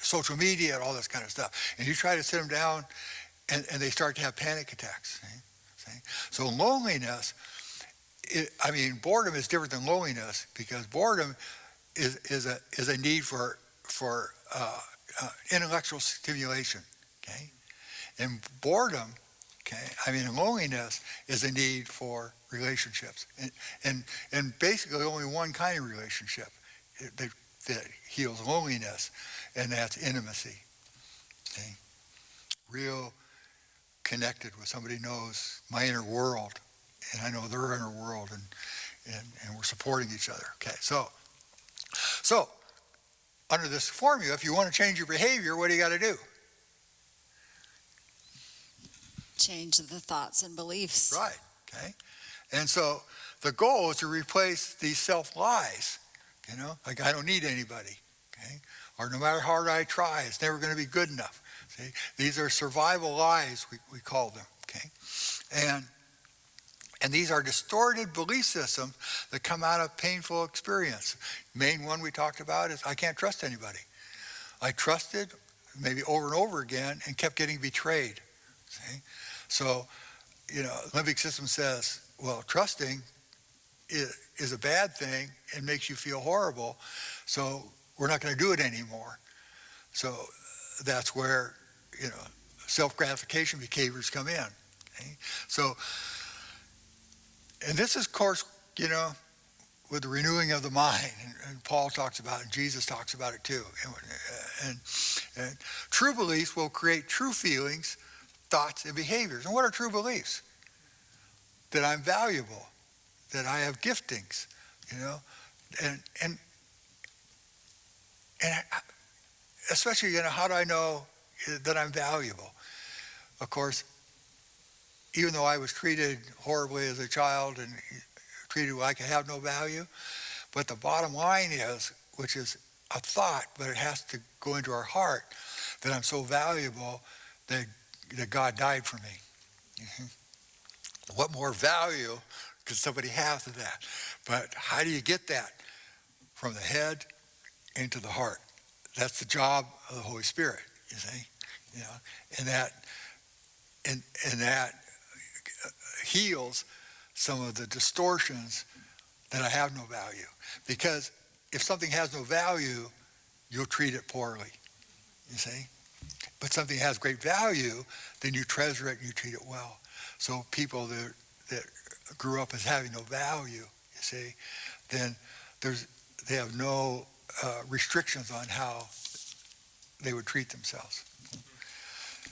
[SPEAKER 3] social media, and all this kind of stuff. And you try to sit them down, and they start to have panic attacks. See? So loneliness, boredom is different than loneliness, because boredom is a need for intellectual stimulation. Okay. And boredom, loneliness is a need for relationships, and basically only one kind of relationship that heals loneliness, and that's intimacy. See? Real connected with somebody who knows my inner world, and I know their inner world, and we're supporting each other. Okay, so under this formula, if you want to change your behavior, what do you got to do?
[SPEAKER 6] Change the thoughts and beliefs.
[SPEAKER 3] Right. Okay, and so the goal is to replace these self-lies. Like I don't need anybody. Okay, or no matter how hard I try, it's never going to be good enough. See, these are survival lies, we call them. Okay, and these are distorted belief systems that come out of painful experience. Main one we talked about is I can't trust anybody. I trusted maybe over and over again and kept getting betrayed. See, so limbic system says, well, trusting is a bad thing and makes you feel horrible, so we're not going to do it anymore. So that's where self-gratification behaviors come in. Okay? So, and this is, of course, with the renewing of the mind, and Paul talks about it, and Jesus talks about it too. And true beliefs will create true feelings, thoughts, and behaviors. And what are true beliefs? That I'm valuable, that I have giftings, and especially, how do I know that I'm valuable? Of course, even though I was treated horribly as a child and treated like I have no value, but the bottom line is, which is a thought, but it has to go into our heart, that I'm so valuable that God died for me. Mm-hmm. What more value could somebody have to that? But how do you get that? From the head into the heart. That's the job of the Holy Spirit, you see. And that heals some of the distortions that I have no value. Because if something has no value, you'll treat it poorly, you see. But something has great value, then you treasure it and you treat it well. So people that grew up as having no value, you see, then they have no restrictions on how they would treat themselves.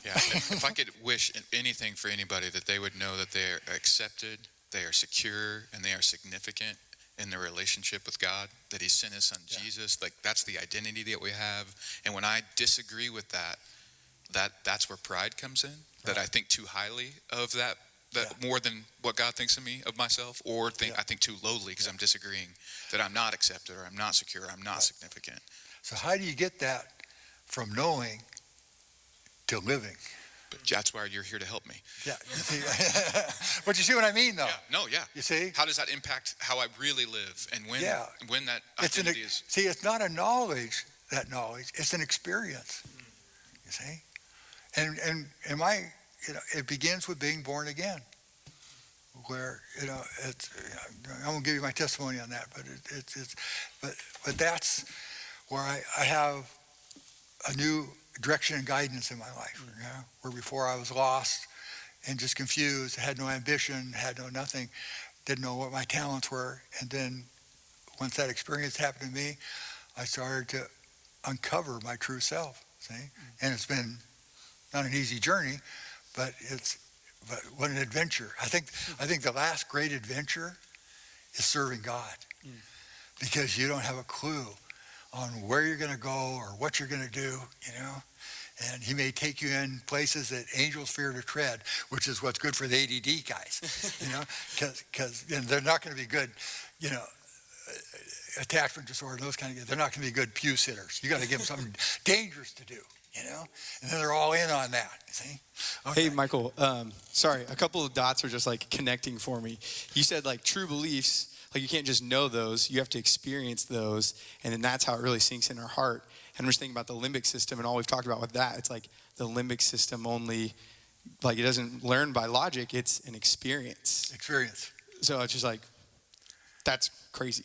[SPEAKER 4] Yeah, if I could wish anything for anybody, that they would know that they are accepted, they are secure, and they are significant in their relationship with God, that he sent his son Jesus. Like, that's the identity that we have. And when I disagree with that's where pride comes in, that I think too highly of that more than what God thinks of me, of myself, or I think too lowly because I'm disagreeing, that I'm not accepted, or I'm not secure, I'm not significant.
[SPEAKER 3] So how do you get that from knowing to living?
[SPEAKER 4] But that's why you're here to help me.
[SPEAKER 3] Yeah. You see, but you see what I mean, though?
[SPEAKER 4] Yeah. No, yeah.
[SPEAKER 3] You see?
[SPEAKER 4] How does that impact how I really live, and when that identity is?
[SPEAKER 3] See, it's not a knowledge, it's an experience. You see? And it begins with being born again. Where, it's, I won't give you my testimony on that, but that's where I have a new direction and guidance in my life. Where before I was lost and just confused, had no ambition, had no nothing, didn't know what my talents were. And then once that experience happened to me, I started to uncover my true self. See, and it's been not an easy journey, but what an adventure. I think the last great adventure is serving God, because you don't have a clue on where you're going to go or what you're going to do, and he may take you in places that angels fear to tread, which is what's good for the ADD guys, because they're not going to be good, attachment disorder, those kind of guys. They're not going to be good pew sitters. You got to give them something dangerous to do. And then they're all in on that, you see? Okay.
[SPEAKER 5] Hey, Michael, sorry, a couple of dots are just like connecting for me. You said like true beliefs, like you can't just know those, you have to experience those, and then that's how it really sinks in our heart. And I'm just thinking about the limbic system and all we've talked about with that. It's like the limbic system only, like it doesn't learn by logic, it's an experience. So it's just like, that's crazy.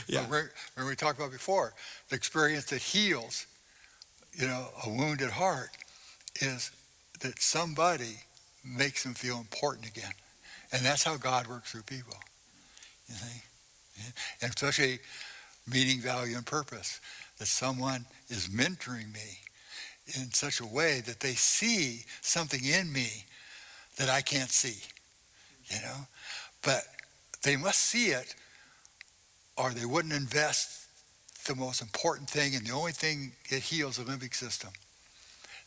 [SPEAKER 3] Yeah. When we talked about before, the experience that heals, a wounded heart, is that somebody makes them feel important again. And that's how God works through people, you see? And especially meaning, value, and purpose. That someone is mentoring me in such a way that they see something in me that I can't see, you know? But they must see it or they wouldn't invest the most important thing and the only thing that heals the limbic system.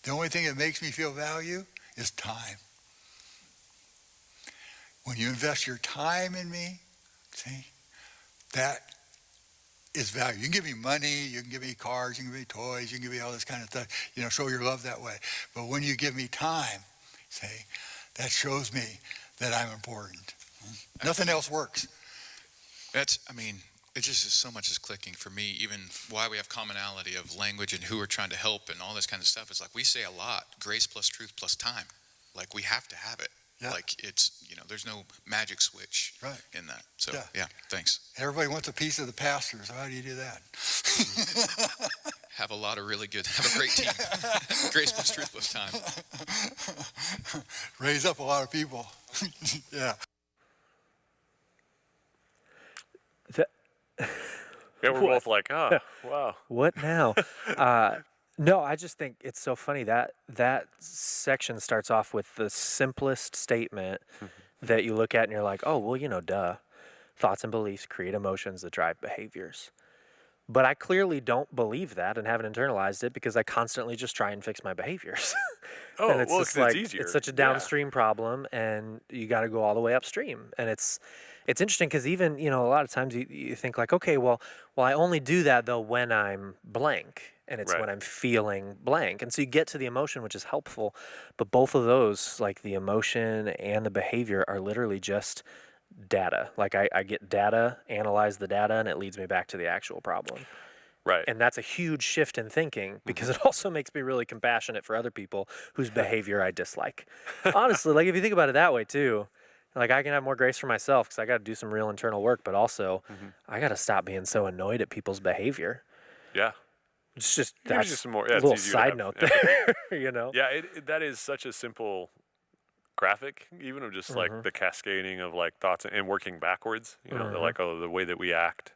[SPEAKER 3] The only thing that makes me feel value is time. When you invest your time in me, see, that is value. You can give me money, you can give me cars, you can give me toys, you can give me all this kind of stuff, show your love that way. But when you give me time, see, that shows me that I'm important. Nothing else works.
[SPEAKER 4] It just is so much is clicking for me, even why we have commonality of language and who we're trying to help and all this kind of stuff. It's like we say a lot, grace plus truth plus time. Like we have to have it.
[SPEAKER 3] Yeah.
[SPEAKER 4] Like it's, there's no magic switch in that. So yeah, thanks.
[SPEAKER 3] Everybody wants a piece of the pastor, so how do you do that?
[SPEAKER 4] Have a great team. Grace plus truth plus time.
[SPEAKER 3] Raise up a lot of people. Yeah.
[SPEAKER 2] Yeah, we're both like, oh, wow.
[SPEAKER 1] What now? No, I just think it's so funny that section starts off with the simplest statement that you look at and you're like, oh, well, duh. Thoughts and beliefs create emotions that drive behaviors. But I clearly don't believe that and haven't internalized it because I constantly just try and fix my behaviors.
[SPEAKER 2] Oh,
[SPEAKER 1] and it's
[SPEAKER 2] well,
[SPEAKER 1] just
[SPEAKER 2] it's easier.
[SPEAKER 1] It's such a downstream problem, and you got to go all the way upstream. And it's interesting because even, a lot of times you think like, okay, well, I only do that though when I'm blank. And it's when I'm feeling blank. And so you get to the emotion, which is helpful. But both of those, like the emotion and the behavior, are literally just data. Like I get data, analyze the data, and it leads me back to the actual problem.
[SPEAKER 2] Right.
[SPEAKER 1] And that's a huge shift in thinking because it also makes me really compassionate for other people whose behavior I dislike. Honestly, like if you think about it that way too, like I can have more grace for myself because I got to do some real internal work, but also I got to stop being so annoyed at people's behavior.
[SPEAKER 2] Yeah.
[SPEAKER 1] It's just
[SPEAKER 2] There's just some more.
[SPEAKER 1] a little side note there,
[SPEAKER 2] Yeah, that is such a simple graphic, even of just like the cascading of like thoughts and working backwards. They're like, oh, the way that we act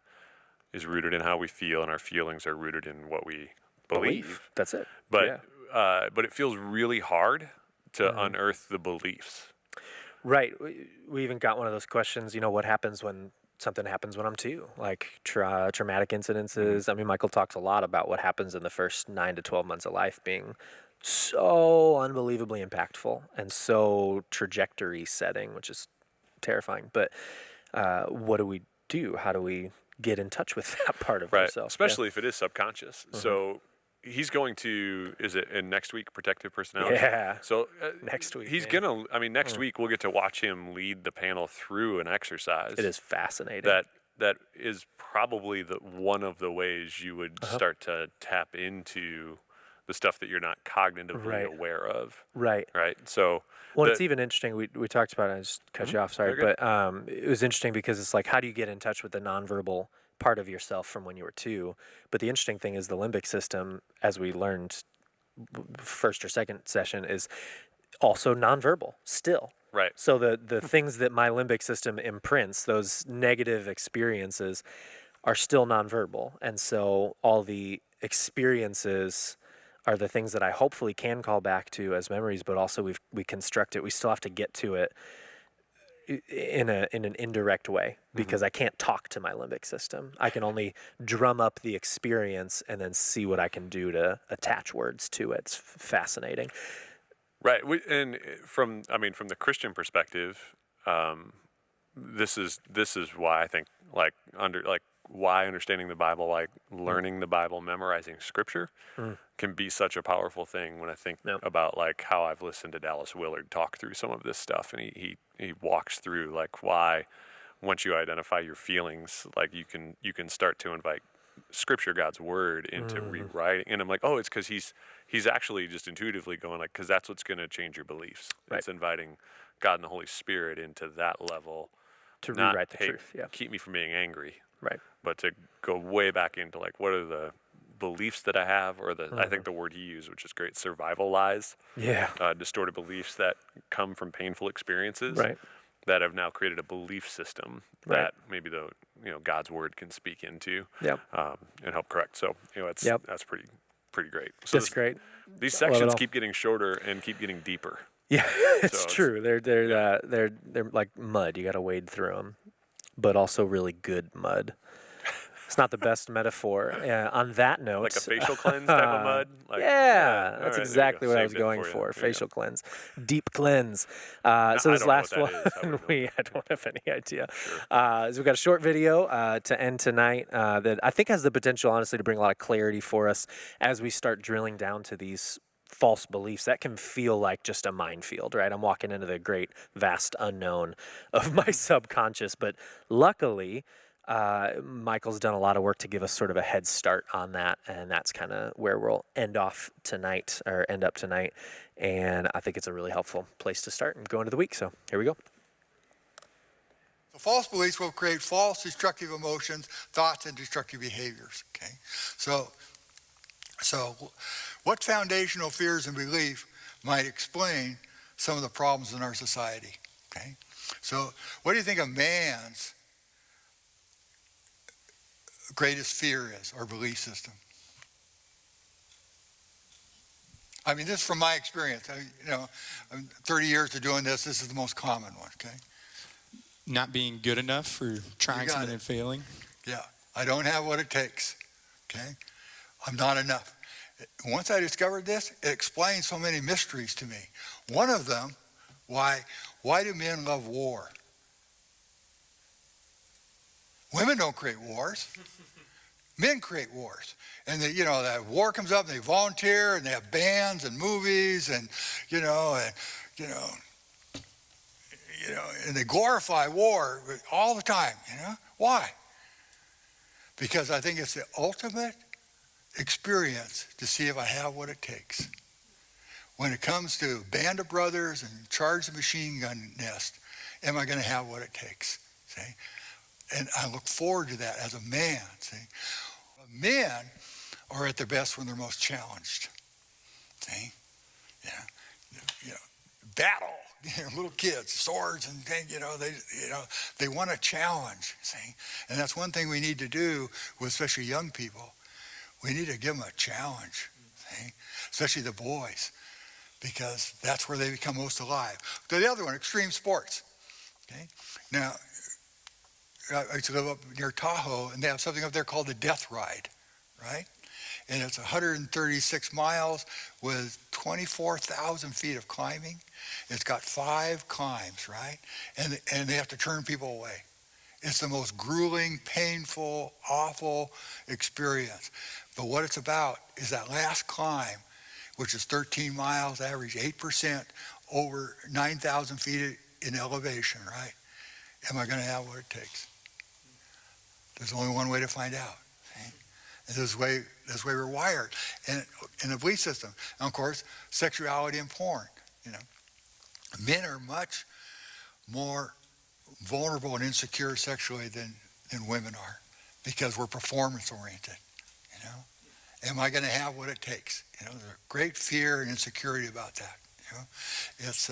[SPEAKER 2] is rooted in how we feel, and our feelings are rooted in what we believe.
[SPEAKER 1] That's it.
[SPEAKER 2] But it feels really hard to unearth the beliefs.
[SPEAKER 1] Right. We even got one of those questions. What happens when something happens when I'm 2, like traumatic incidences. I mean, Michael talks a lot about what happens in the first 9 to 12 months of life being so unbelievably impactful and so trajectory setting, which is terrifying. But what do we do? How do we get in touch with that part of ourselves?
[SPEAKER 2] Especially if it is subconscious. So he's going to, is it in next week, protective personality?
[SPEAKER 1] Yeah.
[SPEAKER 2] So
[SPEAKER 1] next week.
[SPEAKER 2] He's going to, next week we'll get to watch him lead the panel through an exercise.
[SPEAKER 1] It is fascinating.
[SPEAKER 2] That is probably one of the ways you would start to tap into the stuff that you're not cognitively aware of.
[SPEAKER 1] Right.
[SPEAKER 2] Right. So.
[SPEAKER 1] Well, it's even interesting. We talked about it. I just cut you off. Sorry. But it was interesting because it's like, how do you get in touch with the nonverbal part of yourself from when you were 2? But the interesting thing is the limbic system, as we learned first or second session, is also nonverbal still.
[SPEAKER 2] Right.
[SPEAKER 1] So the things that my limbic system imprints, those negative experiences, are still nonverbal. And so all the experiences are the things that I hopefully can call back to as memories, but also we construct it. We still have to get to it in an indirect way because I can't talk to my limbic system. I can only drum up the experience and then see what I can do to attach words to it. It's fascinating.
[SPEAKER 2] Right. And from the Christian perspective, this is why I think why understanding the Bible, like learning the Bible, memorizing scripture can be such a powerful thing when I think about like how I've listened to Dallas Willard talk through some of this stuff. And he walks through like why once you identify your feelings, like you can start to invite scripture, God's word, into rewriting. And I'm like, oh, it's because he's actually just intuitively going like, because that's what's going to change your beliefs. Right. It's inviting God and the Holy Spirit into that level
[SPEAKER 1] to rewrite the truth. Yeah.
[SPEAKER 2] Keep me from being angry.
[SPEAKER 1] Right.
[SPEAKER 2] But to go way back into like, what are the beliefs that I have, or I think the word he used, which is great, survival lies. Yeah. Distorted beliefs that come from painful experiences. Right. That have now created a belief system that maybe God's word can speak into. Yep. And help correct. So that's pretty pretty great. So
[SPEAKER 1] That's great.
[SPEAKER 2] these
[SPEAKER 1] I love it
[SPEAKER 2] sections
[SPEAKER 1] all.
[SPEAKER 2] keep getting shorter and keep getting deeper.
[SPEAKER 1] Yeah, it's
[SPEAKER 2] it's-
[SPEAKER 1] true. They're
[SPEAKER 2] yeah.
[SPEAKER 1] they're like mud. You got to wade through them, but also really good mud. It's not the best metaphor. On that note,
[SPEAKER 2] Like a facial cleanse type of mud? Like,
[SPEAKER 1] yeah,
[SPEAKER 2] all
[SPEAKER 1] that's
[SPEAKER 2] right, there you go.
[SPEAKER 1] exactly what I was
[SPEAKER 2] Saved it
[SPEAKER 1] going
[SPEAKER 2] for you.
[SPEAKER 1] for.
[SPEAKER 2] There you go.
[SPEAKER 1] Facial cleanse, deep cleanse.
[SPEAKER 2] No,
[SPEAKER 1] So
[SPEAKER 2] I
[SPEAKER 1] this
[SPEAKER 2] don't know what
[SPEAKER 1] last
[SPEAKER 2] that
[SPEAKER 1] one,
[SPEAKER 2] is. I wouldn't know.
[SPEAKER 1] I don't have any idea. So we've got a short video to end tonight that I think has the potential, honestly, to bring a lot of clarity for us as we start drilling down to these false beliefs that can feel like just a minefield, right? I'm walking into the great vast unknown of my subconscious, but luckily Michael's done a lot of work to give us sort of a head start on that, and that's kind of where we'll end up tonight. And I think it's a really helpful place to start and go into the week. So here we go.
[SPEAKER 3] So false beliefs will create false destructive emotions, thoughts, and destructive behaviors. Okay, so what foundational fears and belief might explain some of the problems in our society? Okay, so what do you think a man's greatest fear is, or belief system? I mean, this is from my experience. I'm 30 years of doing this. This is the most common one. Okay.
[SPEAKER 5] Not being good enough or trying
[SPEAKER 3] got
[SPEAKER 5] something
[SPEAKER 3] it.
[SPEAKER 5] and failing.
[SPEAKER 3] Yeah, I don't have what it takes. Okay, I'm not enough. Once I discovered this, it explains so many mysteries to me. One of them, why do men love war? Women don't create wars. Men create wars. And that war comes up and they volunteer and they have bands and movies and and they glorify war all the time, Why? Because I think it's the ultimate experience to see if I have what it takes. When it comes to a band of brothers and charge the machine gun nest, am I going to have what it takes? See? And I look forward to that as a man, see? Men are at their best when they're most challenged. See? Battle. Little kids, swords, and they want a challenge. See? And that's one thing we need to do with especially young people. We need to give them a challenge. See? Especially the boys, because that's where they become most alive. The other one, extreme sports. Okay? Now, I used to live up near Tahoe, and they have something up there called the Death Ride, right? And it's 136 miles with 24,000 feet of climbing. It's got 5 climbs, right? And they have to turn people away. It's the most grueling, painful, awful experience. But what it's about is that last climb, which is 13 miles, average 8% over 9,000 feet in elevation, right? Am I going to have what it takes? There's only one way to find out. See? And this way we're wired. And in the belief system, and of course, sexuality and porn. Men are much more vulnerable and insecure sexually than women are, because we're performance oriented. Am I going to have what it takes? There's a great fear and insecurity about that. It's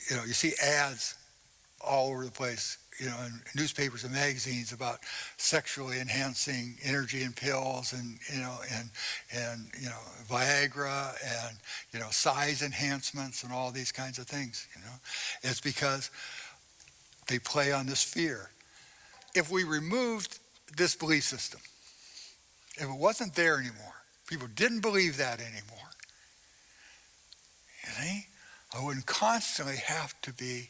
[SPEAKER 3] you see ads all over the place, in newspapers and magazines about sexually enhancing energy and pills and Viagra and size enhancements and all these kinds of things. It's because they play on this fear. If we removed this belief system, if it wasn't there anymore, people didn't believe that anymore, I wouldn't constantly have to be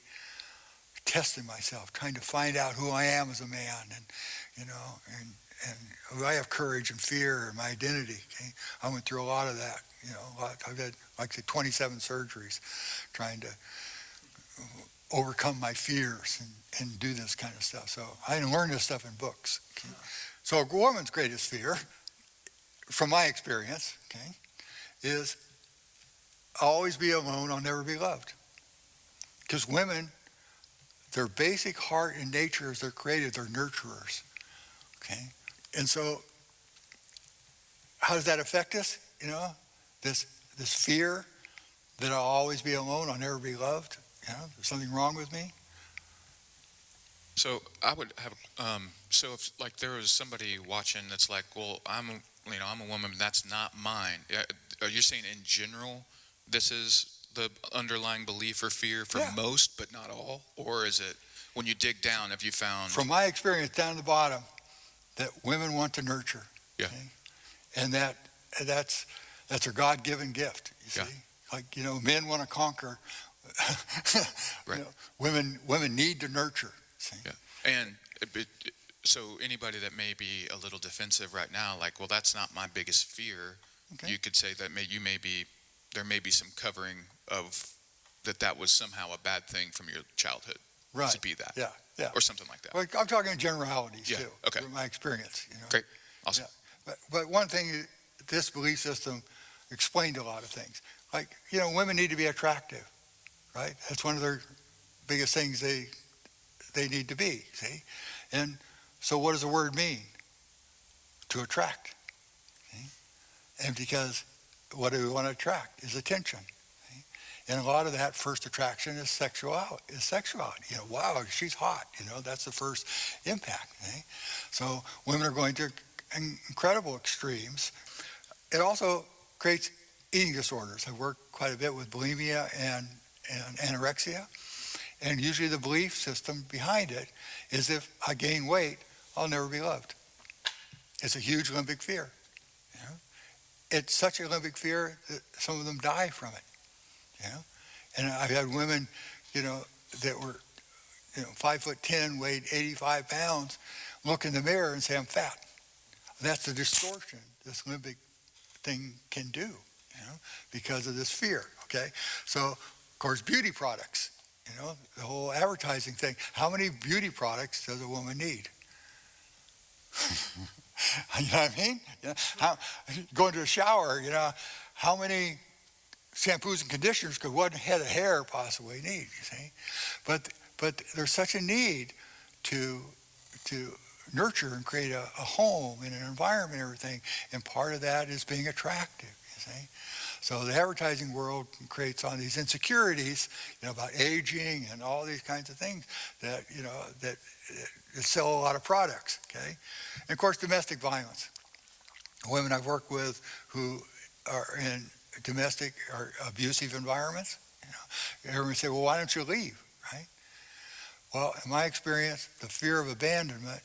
[SPEAKER 3] testing myself, trying to find out who I am as a man, and who I have courage and fear and my identity. Okay? I went through a lot of that. I've had, like I said, 27 surgeries trying to overcome my fears and do this kind of stuff. So I didn't learn this stuff in books. Okay? So a woman's greatest fear, from my experience, okay, is I'll always be alone, I'll never be loved. Because women, their basic heart and nature as they're created, they're nurturers. Okay? And so how does that affect us? This fear that I'll always be alone, I'll never be loved. There's something wrong with me.
[SPEAKER 4] So I would have, so if like there was somebody watching that's like, well, I'm a woman, that's not mine. Are you saying in general, this is the underlying belief or fear for
[SPEAKER 3] Yeah.
[SPEAKER 4] most, but not all? Or is it when you dig down, have you found?
[SPEAKER 3] From my experience down to the bottom, that women want to nurture.
[SPEAKER 4] Yeah.
[SPEAKER 3] Okay? And that's a God-given gift, you
[SPEAKER 4] Yeah.
[SPEAKER 3] see. Like, men want to conquer.
[SPEAKER 4] Right.
[SPEAKER 3] Women need to nurture. See?
[SPEAKER 4] Yeah. And so anybody that may be a little defensive right now, like, well, that's not my biggest fear.
[SPEAKER 3] Okay.
[SPEAKER 4] You could say that there may be some covering of that was somehow a bad thing from your childhood
[SPEAKER 3] Right.
[SPEAKER 4] to be that.
[SPEAKER 3] Yeah. Yeah.
[SPEAKER 4] Or something like that.
[SPEAKER 3] Well, I'm talking generalities
[SPEAKER 4] Yeah,
[SPEAKER 3] too.
[SPEAKER 4] okay.
[SPEAKER 3] From my experience.
[SPEAKER 4] Great. Awesome.
[SPEAKER 3] But one thing, this belief system explained a lot of things. Like, women need to be attractive, right? That's one of their biggest things they need to be, see? And so what does the word mean? To attract. See? And because what do we want to attract is attention. See? And a lot of that first attraction is sexuality. Wow, she's hot. That's the first impact. See? So women are going to incredible extremes. It also creates eating disorders. I've worked quite a bit with bulimia and anorexia. And usually the belief system behind it is if I gain weight, I'll never be loved. It's a huge limbic fear. It's such a limbic fear that some of them die from it. And I've had women, that were, 5'10", weighed 85 pounds, look in the mirror and say, I'm fat. That's the distortion this limbic thing can do, because of this fear, okay? So, of course, beauty products, the whole advertising thing. How many beauty products does a woman need? You know what I mean? Going to a shower, how many shampoos and conditioners could one head of hair possibly need, you see? But there's such a need to nurture and create a home and an environment and everything, and part of that is being attractive, you see? So the advertising world creates on these insecurities, about aging and all these kinds of things that, that sell a lot of products, okay? And of course, domestic violence. Women I've worked with who are in domestic or abusive environments, everyone say, well, why don't you leave, right? Well, in my experience, the fear of abandonment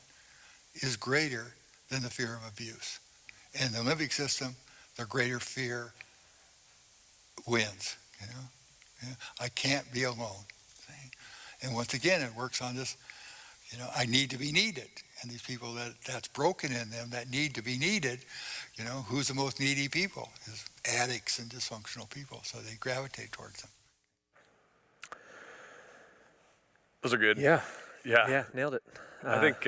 [SPEAKER 3] is greater than the fear of abuse. In the limbic system, the greater fear wins, I can't be alone. See? And once again, it works on this, I need to be needed. And these people that's broken in them that need to be needed, who's the most needy people? Is addicts and dysfunctional people. So they gravitate towards them.
[SPEAKER 2] Those are good.
[SPEAKER 1] Yeah.
[SPEAKER 2] Yeah.
[SPEAKER 1] Yeah, nailed it.
[SPEAKER 2] I think,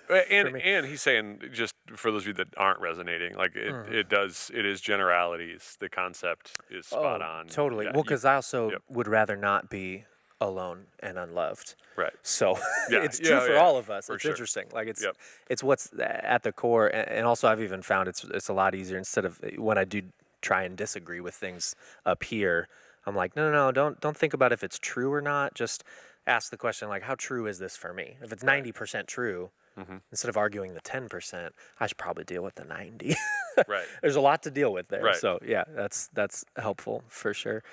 [SPEAKER 2] and he's saying, just for those of you that aren't resonating, like it is generalities. The concept is spot on.
[SPEAKER 1] Totally.
[SPEAKER 2] Yeah,
[SPEAKER 1] Well, because I also
[SPEAKER 2] yep.
[SPEAKER 1] would rather not be alone and unloved.
[SPEAKER 2] Right.
[SPEAKER 1] So
[SPEAKER 2] Yeah,
[SPEAKER 1] it's true for all of us.
[SPEAKER 2] for
[SPEAKER 1] It's
[SPEAKER 2] sure.
[SPEAKER 1] interesting. Like
[SPEAKER 2] Yep.
[SPEAKER 1] it's what's at the core. And also I've even found it's a lot easier instead of when I do try and disagree with things up here, I'm like, no, don't think about if it's true or not. Just ask the question, like, how true is this for me? If it's 90% true, instead of arguing the 10%, I should probably deal with the 90.
[SPEAKER 2] Right.
[SPEAKER 1] There's a lot to deal with there.
[SPEAKER 2] Right.
[SPEAKER 1] So yeah, that's helpful for sure.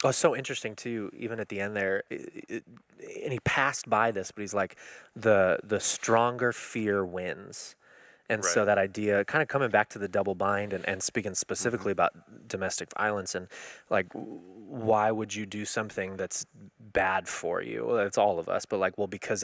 [SPEAKER 1] It's so interesting too, even at the end there, and he passed by this, but he's like, the stronger fear wins. And so
[SPEAKER 2] Right.
[SPEAKER 1] that idea, kind of coming back to the double bind and speaking specifically about domestic violence and like, why would you do something that's bad for you? Well, it's all of us, but like, well, because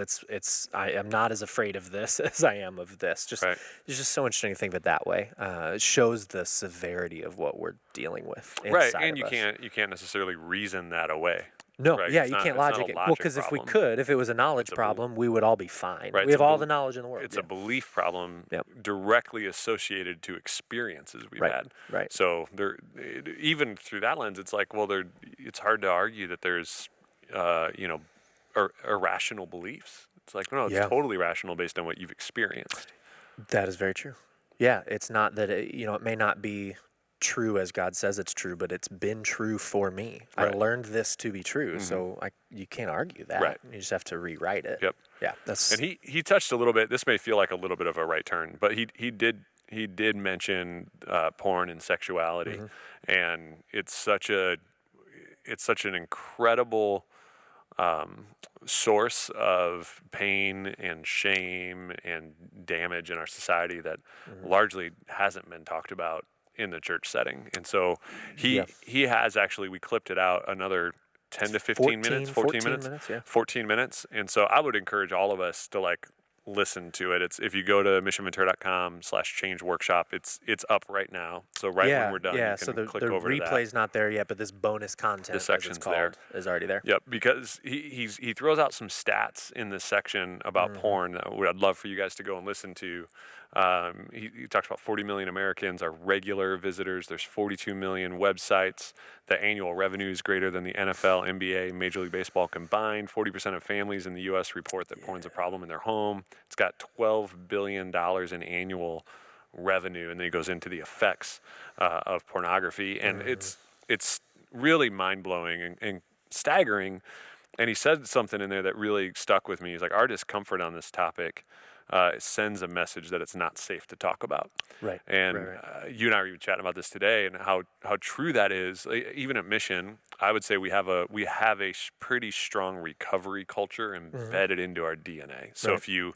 [SPEAKER 1] I am not as afraid of this as I am of this. Just
[SPEAKER 2] Right.
[SPEAKER 1] It's just so interesting to think of it that way. It shows the severity of what we're dealing with.
[SPEAKER 2] Right.
[SPEAKER 1] Inside
[SPEAKER 2] And
[SPEAKER 1] of
[SPEAKER 2] you
[SPEAKER 1] us.
[SPEAKER 2] can't necessarily reason that away.
[SPEAKER 1] No,
[SPEAKER 2] Right,
[SPEAKER 1] yeah,
[SPEAKER 2] it's
[SPEAKER 1] you
[SPEAKER 2] not-
[SPEAKER 1] can't
[SPEAKER 2] it's not a
[SPEAKER 1] logic it. Well,
[SPEAKER 2] logic
[SPEAKER 1] because if we
[SPEAKER 2] problem.
[SPEAKER 1] could, if it was a knowledge
[SPEAKER 2] It's a
[SPEAKER 1] problem, we would all be fine.
[SPEAKER 2] Right,
[SPEAKER 1] We
[SPEAKER 2] it's
[SPEAKER 1] have
[SPEAKER 2] a
[SPEAKER 1] all
[SPEAKER 2] bel-
[SPEAKER 1] the knowledge in the world.
[SPEAKER 2] It's
[SPEAKER 1] yeah.
[SPEAKER 2] a belief problem
[SPEAKER 1] Yep.
[SPEAKER 2] directly associated to experiences we've
[SPEAKER 1] Right,
[SPEAKER 2] had.
[SPEAKER 1] right.
[SPEAKER 2] So even through that lens, it's like, well, it's hard to argue that there's, irrational beliefs. It's like, no, it's
[SPEAKER 1] Yeah.
[SPEAKER 2] totally rational based on what you've experienced.
[SPEAKER 1] That is very true. Yeah, it's not that it may not be true as God says it's true, but it's been true for me. I
[SPEAKER 2] Right.
[SPEAKER 1] learned this to be true, so you can't argue that.
[SPEAKER 2] Right.
[SPEAKER 1] You just have to rewrite it.
[SPEAKER 2] Yep.
[SPEAKER 1] Yeah, that's
[SPEAKER 2] And he touched a little bit. This may feel like a little bit of a right turn, but he did mention porn and sexuality, and it's such an incredible source of pain and shame and damage in our society that largely hasn't been talked about in the church setting. And so
[SPEAKER 1] Yeah.
[SPEAKER 2] he has actually, we clipped it out another 10 to 15 minutes, 14 minutes,
[SPEAKER 1] yeah.
[SPEAKER 2] 14 minutes. And so I would encourage all of us to like listen to it. It's if you go to missionventura.com/change workshop, it's up right now. So when we're done,
[SPEAKER 1] yeah.
[SPEAKER 2] you can
[SPEAKER 1] So the
[SPEAKER 2] click over to that.
[SPEAKER 1] replay's not there yet, but this bonus content, as
[SPEAKER 2] section's
[SPEAKER 1] it's called,
[SPEAKER 2] there.
[SPEAKER 1] is already there.
[SPEAKER 2] Yep, because he throws out some stats in this section about porn that I'd love for you guys to go and listen to. He talks about 40 million Americans are regular visitors. There's 42 million websites. The annual revenue is greater than the NFL, NBA, Major League Baseball combined. 40% of families in the U.S. report that porn's a problem in their home. It's got $12 billion in annual revenue, and then he goes into the effects of pornography, and it's really mind-blowing and staggering. And he said something in there that really stuck with me. He's like, our discomfort on this topic sends a message that it's not safe to talk about.
[SPEAKER 1] Right.
[SPEAKER 2] And
[SPEAKER 1] right.
[SPEAKER 2] You and I were even chatting about this today, and how true that is. Even at Mission, I would say we have a pretty strong recovery culture embedded into our DNA. So if you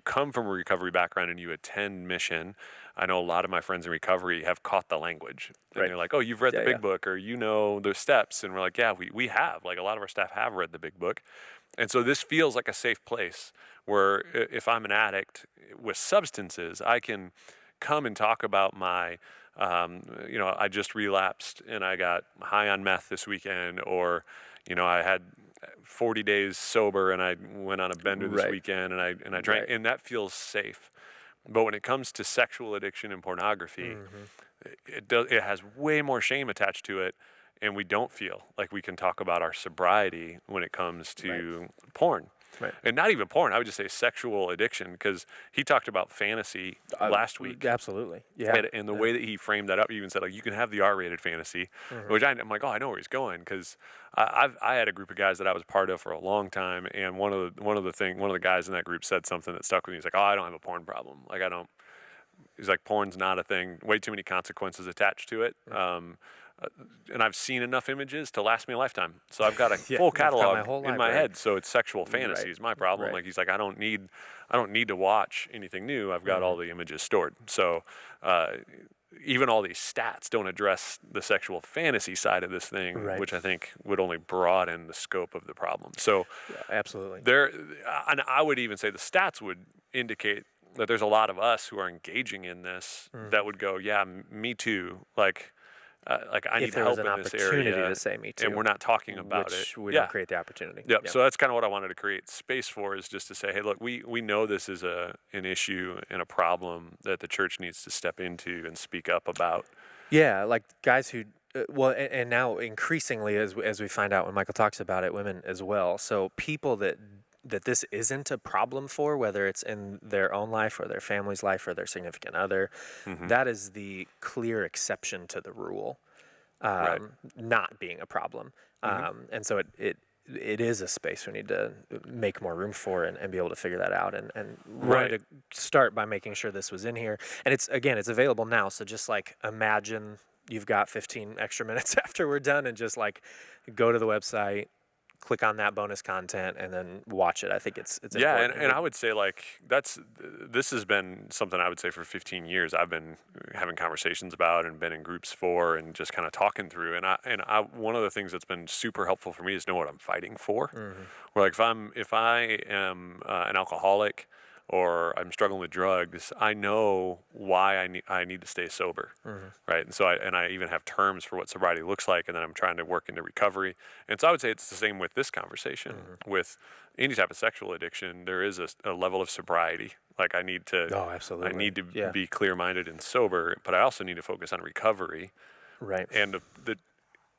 [SPEAKER 2] come from a recovery background and you attend Mission, I know a lot of my friends in recovery have caught the language. And they're like, oh, you've read the big book, or you know the steps. And we're like, yeah, we have. Like, a lot of our staff have read the big book. And so this feels like a safe place where if I'm an addict with substances, I can come and talk about my, I just relapsed and I got high on meth this weekend, or, I had 40 days sober and I went on a bender this weekend and I drank, and that feels safe. But when it comes to sexual addiction and pornography, it has way more shame attached to it, and we don't feel like we can talk about our sobriety when it comes to porn.
[SPEAKER 1] Right.
[SPEAKER 2] And not even porn, I would just say sexual addiction, because he talked about fantasy last week.
[SPEAKER 1] Absolutely. Yeah.
[SPEAKER 2] And the way that he framed that up, he even said, like, you can have the R-rated fantasy, which I'm like, oh, I know where he's going, because I had a group of guys that I was part of for a long time, and one of the guys in that group said something that stuck with me. He's like, oh, I don't have a porn problem. Like, I don't. He's like, porn's not a thing. Way too many consequences attached to it. And I've seen enough images to last me a lifetime. So I've got a full catalog in my head. So it's sexual fantasy is my problem. Like, he's like, I don't need to watch anything new. I've got all the images stored. So even all these stats don't address the sexual fantasy side of this thing, which I think would only broaden the scope of the problem. So
[SPEAKER 1] absolutely.
[SPEAKER 2] And I would even say the stats would indicate that there's a lot of us who are engaging in this that would go, yeah, me too. Like I need help in this area,
[SPEAKER 1] to say me too,
[SPEAKER 2] and we're not talking about it.
[SPEAKER 1] We don't create the opportunity.
[SPEAKER 2] Yep. So that's kind of what I wanted to create space for, is just to say, hey, look, we know this is an issue and a problem that the church needs to step into and speak up about.
[SPEAKER 1] Yeah, like guys who, and now increasingly, as we find out when Michael talks about it, women as well. So people that this isn't a problem for, whether it's in their own life or their family's life or their significant other, that is the clear exception to the rule, not being a problem. And so it is a space we need to make more room for and be able to figure that out. And wanted to start by making sure this was in here. And it's available now. So just like imagine you've got 15 extra minutes after we're done, and just like go to the website, click on that bonus content, and then watch it. I think it's important.
[SPEAKER 2] And I would say, like, this has been something I would say for 15 years I've been having conversations about and been in groups for and just kind of talking through. And I one of the things that's been super helpful for me is know what I'm fighting for. Where, like, if I am an alcoholic or I'm struggling with drugs, I know why I need to stay sober, right? And so I even have terms for what sobriety looks like, and then I'm trying to work into recovery. And so I would say it's the same with this conversation. With any type of sexual addiction, there is a level of sobriety. Like, I need to,
[SPEAKER 1] absolutely.
[SPEAKER 2] I need to be clear-minded and sober, but I also need to focus on recovery.
[SPEAKER 1] Right.
[SPEAKER 2] And the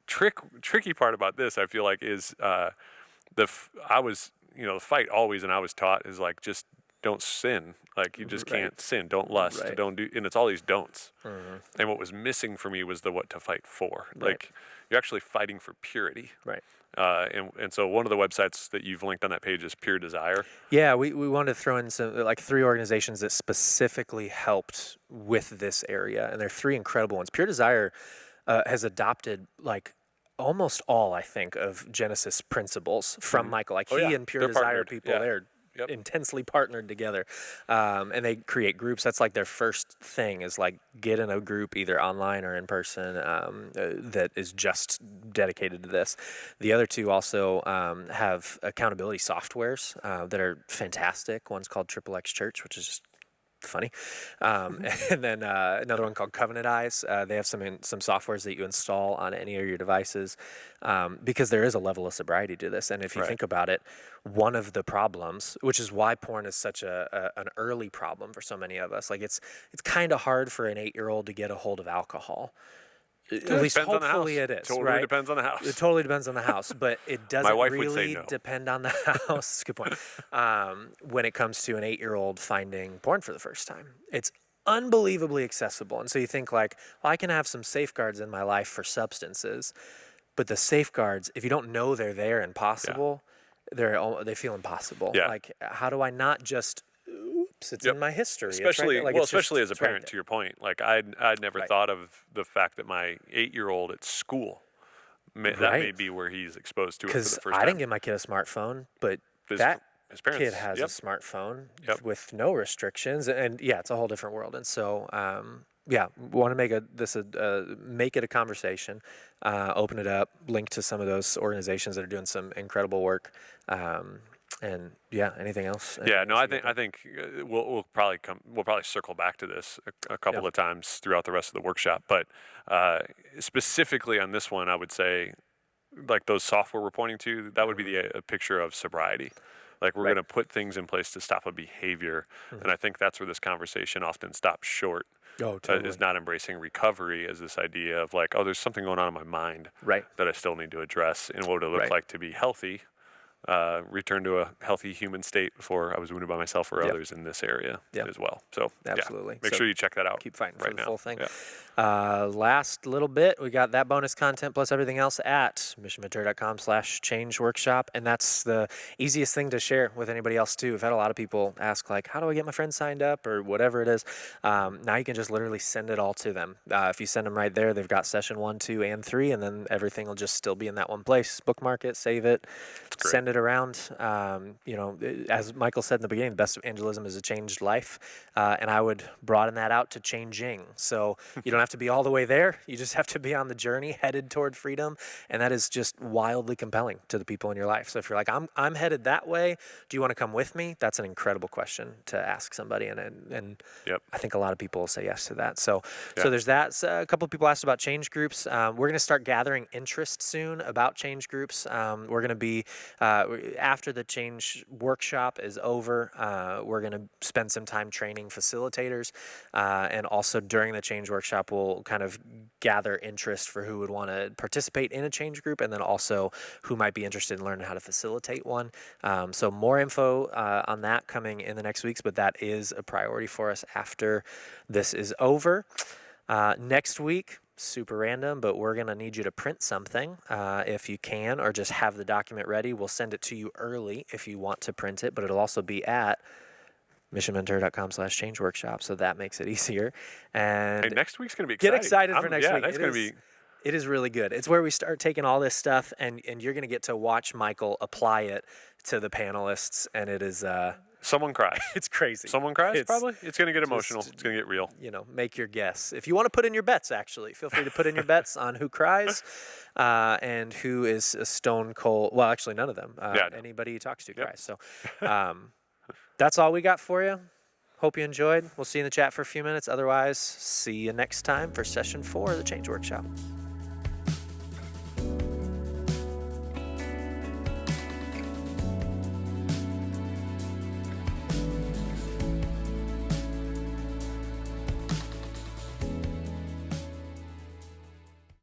[SPEAKER 2] tricky part about this, I feel like, is the fight always, and I was taught, is like, just don't sin. Like, you just
[SPEAKER 1] Right.
[SPEAKER 2] can't sin. Don't lust.
[SPEAKER 1] Right.
[SPEAKER 2] Don't do. And it's all these don'ts.
[SPEAKER 1] Mhm.
[SPEAKER 2] And what was missing for me was the what to fight for.
[SPEAKER 1] Right.
[SPEAKER 2] Like, you're actually fighting for purity.
[SPEAKER 1] Right.
[SPEAKER 2] And so one of the websites that you've linked on that page is Pure Desire.
[SPEAKER 1] Yeah, we wanted to throw in some like 3 organizations that specifically helped with this area, and they're 3 incredible ones. Pure Desire has adopted like almost all, I think, of Genesis principles from Michael. Like
[SPEAKER 2] Oh,
[SPEAKER 1] he
[SPEAKER 2] yeah.
[SPEAKER 1] and Pure
[SPEAKER 2] They're
[SPEAKER 1] Desire
[SPEAKER 2] partnered.
[SPEAKER 1] people,
[SPEAKER 2] Yeah.
[SPEAKER 1] they're
[SPEAKER 2] Yep.
[SPEAKER 1] intensely partnered together, and they create groups. That's like their first thing is like get in a group either online or in person that is just dedicated to this. The other 2 also have accountability softwares that are fantastic. One's called Triple X Church, which is just funny. And then another one called Covenant Eyes. They have some softwares that you install on any of your devices because there is a level of sobriety to this. And if you
[SPEAKER 2] Right.
[SPEAKER 1] think about it, one of the problems, which is why porn is such an early problem for so many of us, like it's kind of hard for an 8-year-old to get a hold of alcohol. At least
[SPEAKER 2] Depends on the
[SPEAKER 1] hopefully
[SPEAKER 2] house.
[SPEAKER 1] it is,
[SPEAKER 2] Totally
[SPEAKER 1] right?
[SPEAKER 2] depends on the house.
[SPEAKER 1] It totally depends on the house, but it doesn't
[SPEAKER 2] wife would say
[SPEAKER 1] really
[SPEAKER 2] no.
[SPEAKER 1] depend on the house. Good point. When it comes to an 8-year-old finding porn for the first time, it's unbelievably accessible. And so you think like, well, I can have some safeguards in my life for substances, but the safeguards, if you don't know they're there and possible, they feel impossible.
[SPEAKER 2] Yeah.
[SPEAKER 1] Like, how do I not just, oops, it's
[SPEAKER 2] Yep.
[SPEAKER 1] in my history. It's
[SPEAKER 2] Especially,
[SPEAKER 1] right, like,
[SPEAKER 2] well,
[SPEAKER 1] it's just-
[SPEAKER 2] especially as a
[SPEAKER 1] it's right
[SPEAKER 2] parent,
[SPEAKER 1] there.
[SPEAKER 2] to your point. Like, I'd never
[SPEAKER 1] Right.
[SPEAKER 2] thought of the fact that my 8-year-old at school, that may
[SPEAKER 1] Right.
[SPEAKER 2] be where he's exposed to it for
[SPEAKER 1] Because
[SPEAKER 2] the first
[SPEAKER 1] I
[SPEAKER 2] time.
[SPEAKER 1] didn't give my kid a smartphone, but
[SPEAKER 2] His-
[SPEAKER 1] that
[SPEAKER 2] his parents,
[SPEAKER 1] kid has
[SPEAKER 2] yep.
[SPEAKER 1] a smartphone
[SPEAKER 2] Yep.
[SPEAKER 1] with no restrictions, and yeah, it's a whole different world. And so, yeah, we want to make it a conversation, open it up, link to some of those organizations that are doing some incredible work, and yeah, anything else?
[SPEAKER 2] Yeah,
[SPEAKER 1] Anything
[SPEAKER 2] no,
[SPEAKER 1] else
[SPEAKER 2] I
[SPEAKER 1] you
[SPEAKER 2] think
[SPEAKER 1] got
[SPEAKER 2] I think we'll probably circle back to this a couple
[SPEAKER 1] Yeah.
[SPEAKER 2] of times throughout the rest of the workshop. But specifically on this one, I would say, like those software we're pointing to, that would be a picture of sobriety. Like we're
[SPEAKER 1] Right.
[SPEAKER 2] going to put things in place to stop a behavior, and I think that's where this conversation often stops short.
[SPEAKER 1] Oh, totally.
[SPEAKER 2] Is not embracing recovery as this idea of like, oh, there's something going on in my mind
[SPEAKER 1] Right.
[SPEAKER 2] that I still need to address, and what would it look
[SPEAKER 1] Right.
[SPEAKER 2] like to be healthy, return to a healthy human state before I was wounded by myself or
[SPEAKER 1] Yep.
[SPEAKER 2] others in this area
[SPEAKER 1] Yep.
[SPEAKER 2] as well. So
[SPEAKER 1] Absolutely.
[SPEAKER 2] yeah, make
[SPEAKER 1] So
[SPEAKER 2] sure you check that out.
[SPEAKER 1] Keep fighting
[SPEAKER 2] right
[SPEAKER 1] for the
[SPEAKER 2] now.
[SPEAKER 1] full thing.
[SPEAKER 2] Yeah.
[SPEAKER 1] Last little bit, we got that bonus content plus everything else at missionventura.com/change workshop. And that's the easiest thing to share with anybody else too. We've had a lot of people ask like, how do I get my friends signed up or whatever it is. Now you can just literally send it all to them. If you send them right there, they've got session 1, 2, and 3, and then everything will just still be in that one place. Bookmark it, save it,
[SPEAKER 2] great.
[SPEAKER 1] send it around. As Michael said in the beginning, the best evangelism is a changed life. And I would broaden that out to changing. So you don't have to be all the way there. You just have to be on the journey headed toward freedom. And that is just wildly compelling to the people in your life. So if you're like, I'm headed that way, do you want to come with me? That's an incredible question to ask somebody. And
[SPEAKER 2] Yep.
[SPEAKER 1] I think a lot of people will say yes to that. So
[SPEAKER 2] Yeah.
[SPEAKER 1] there's that. So a couple of people asked about change groups. We're going to start gathering interest soon about change groups. We're going to be, after the change workshop is over, we're going to spend some time training facilitators. And also during the change workshop, we'll kind of gather interest for who would want to participate in a change group, and then also who might be interested in learning how to facilitate one. So more info on that coming in the next weeks, but that is a priority for us after this is over. Next week, super random, but we're going to need you to print something if you can, or just have the document ready. We'll send it to you early if you want to print it, but it'll also be at missionventura.com/change workshop, so that makes it easier. And
[SPEAKER 2] Hey, next week's gonna be
[SPEAKER 1] get
[SPEAKER 2] exciting.
[SPEAKER 1] excited for next week.
[SPEAKER 2] That's gonna be.
[SPEAKER 1] It is really good. It's where we start taking all this stuff, and you're going to get to watch Michael apply it to the panelists, and it is
[SPEAKER 2] Someone cries.
[SPEAKER 1] it's crazy.
[SPEAKER 2] Someone cries.
[SPEAKER 1] It's
[SPEAKER 2] Probably. It's gonna get emotional.
[SPEAKER 1] just-
[SPEAKER 2] It's gonna get real.
[SPEAKER 1] Make your guess. If you want to put in your bets, actually, feel free to put in your bets on who cries and who is a stone cold. Well, actually, none of them.
[SPEAKER 2] Yeah.
[SPEAKER 1] Anybody you talk to
[SPEAKER 2] Yep.
[SPEAKER 1] cries. So that's all we got for you. Hope you enjoyed. We'll see you in the chat for a few minutes. Otherwise, see you next time for session 4 of the Change Workshop.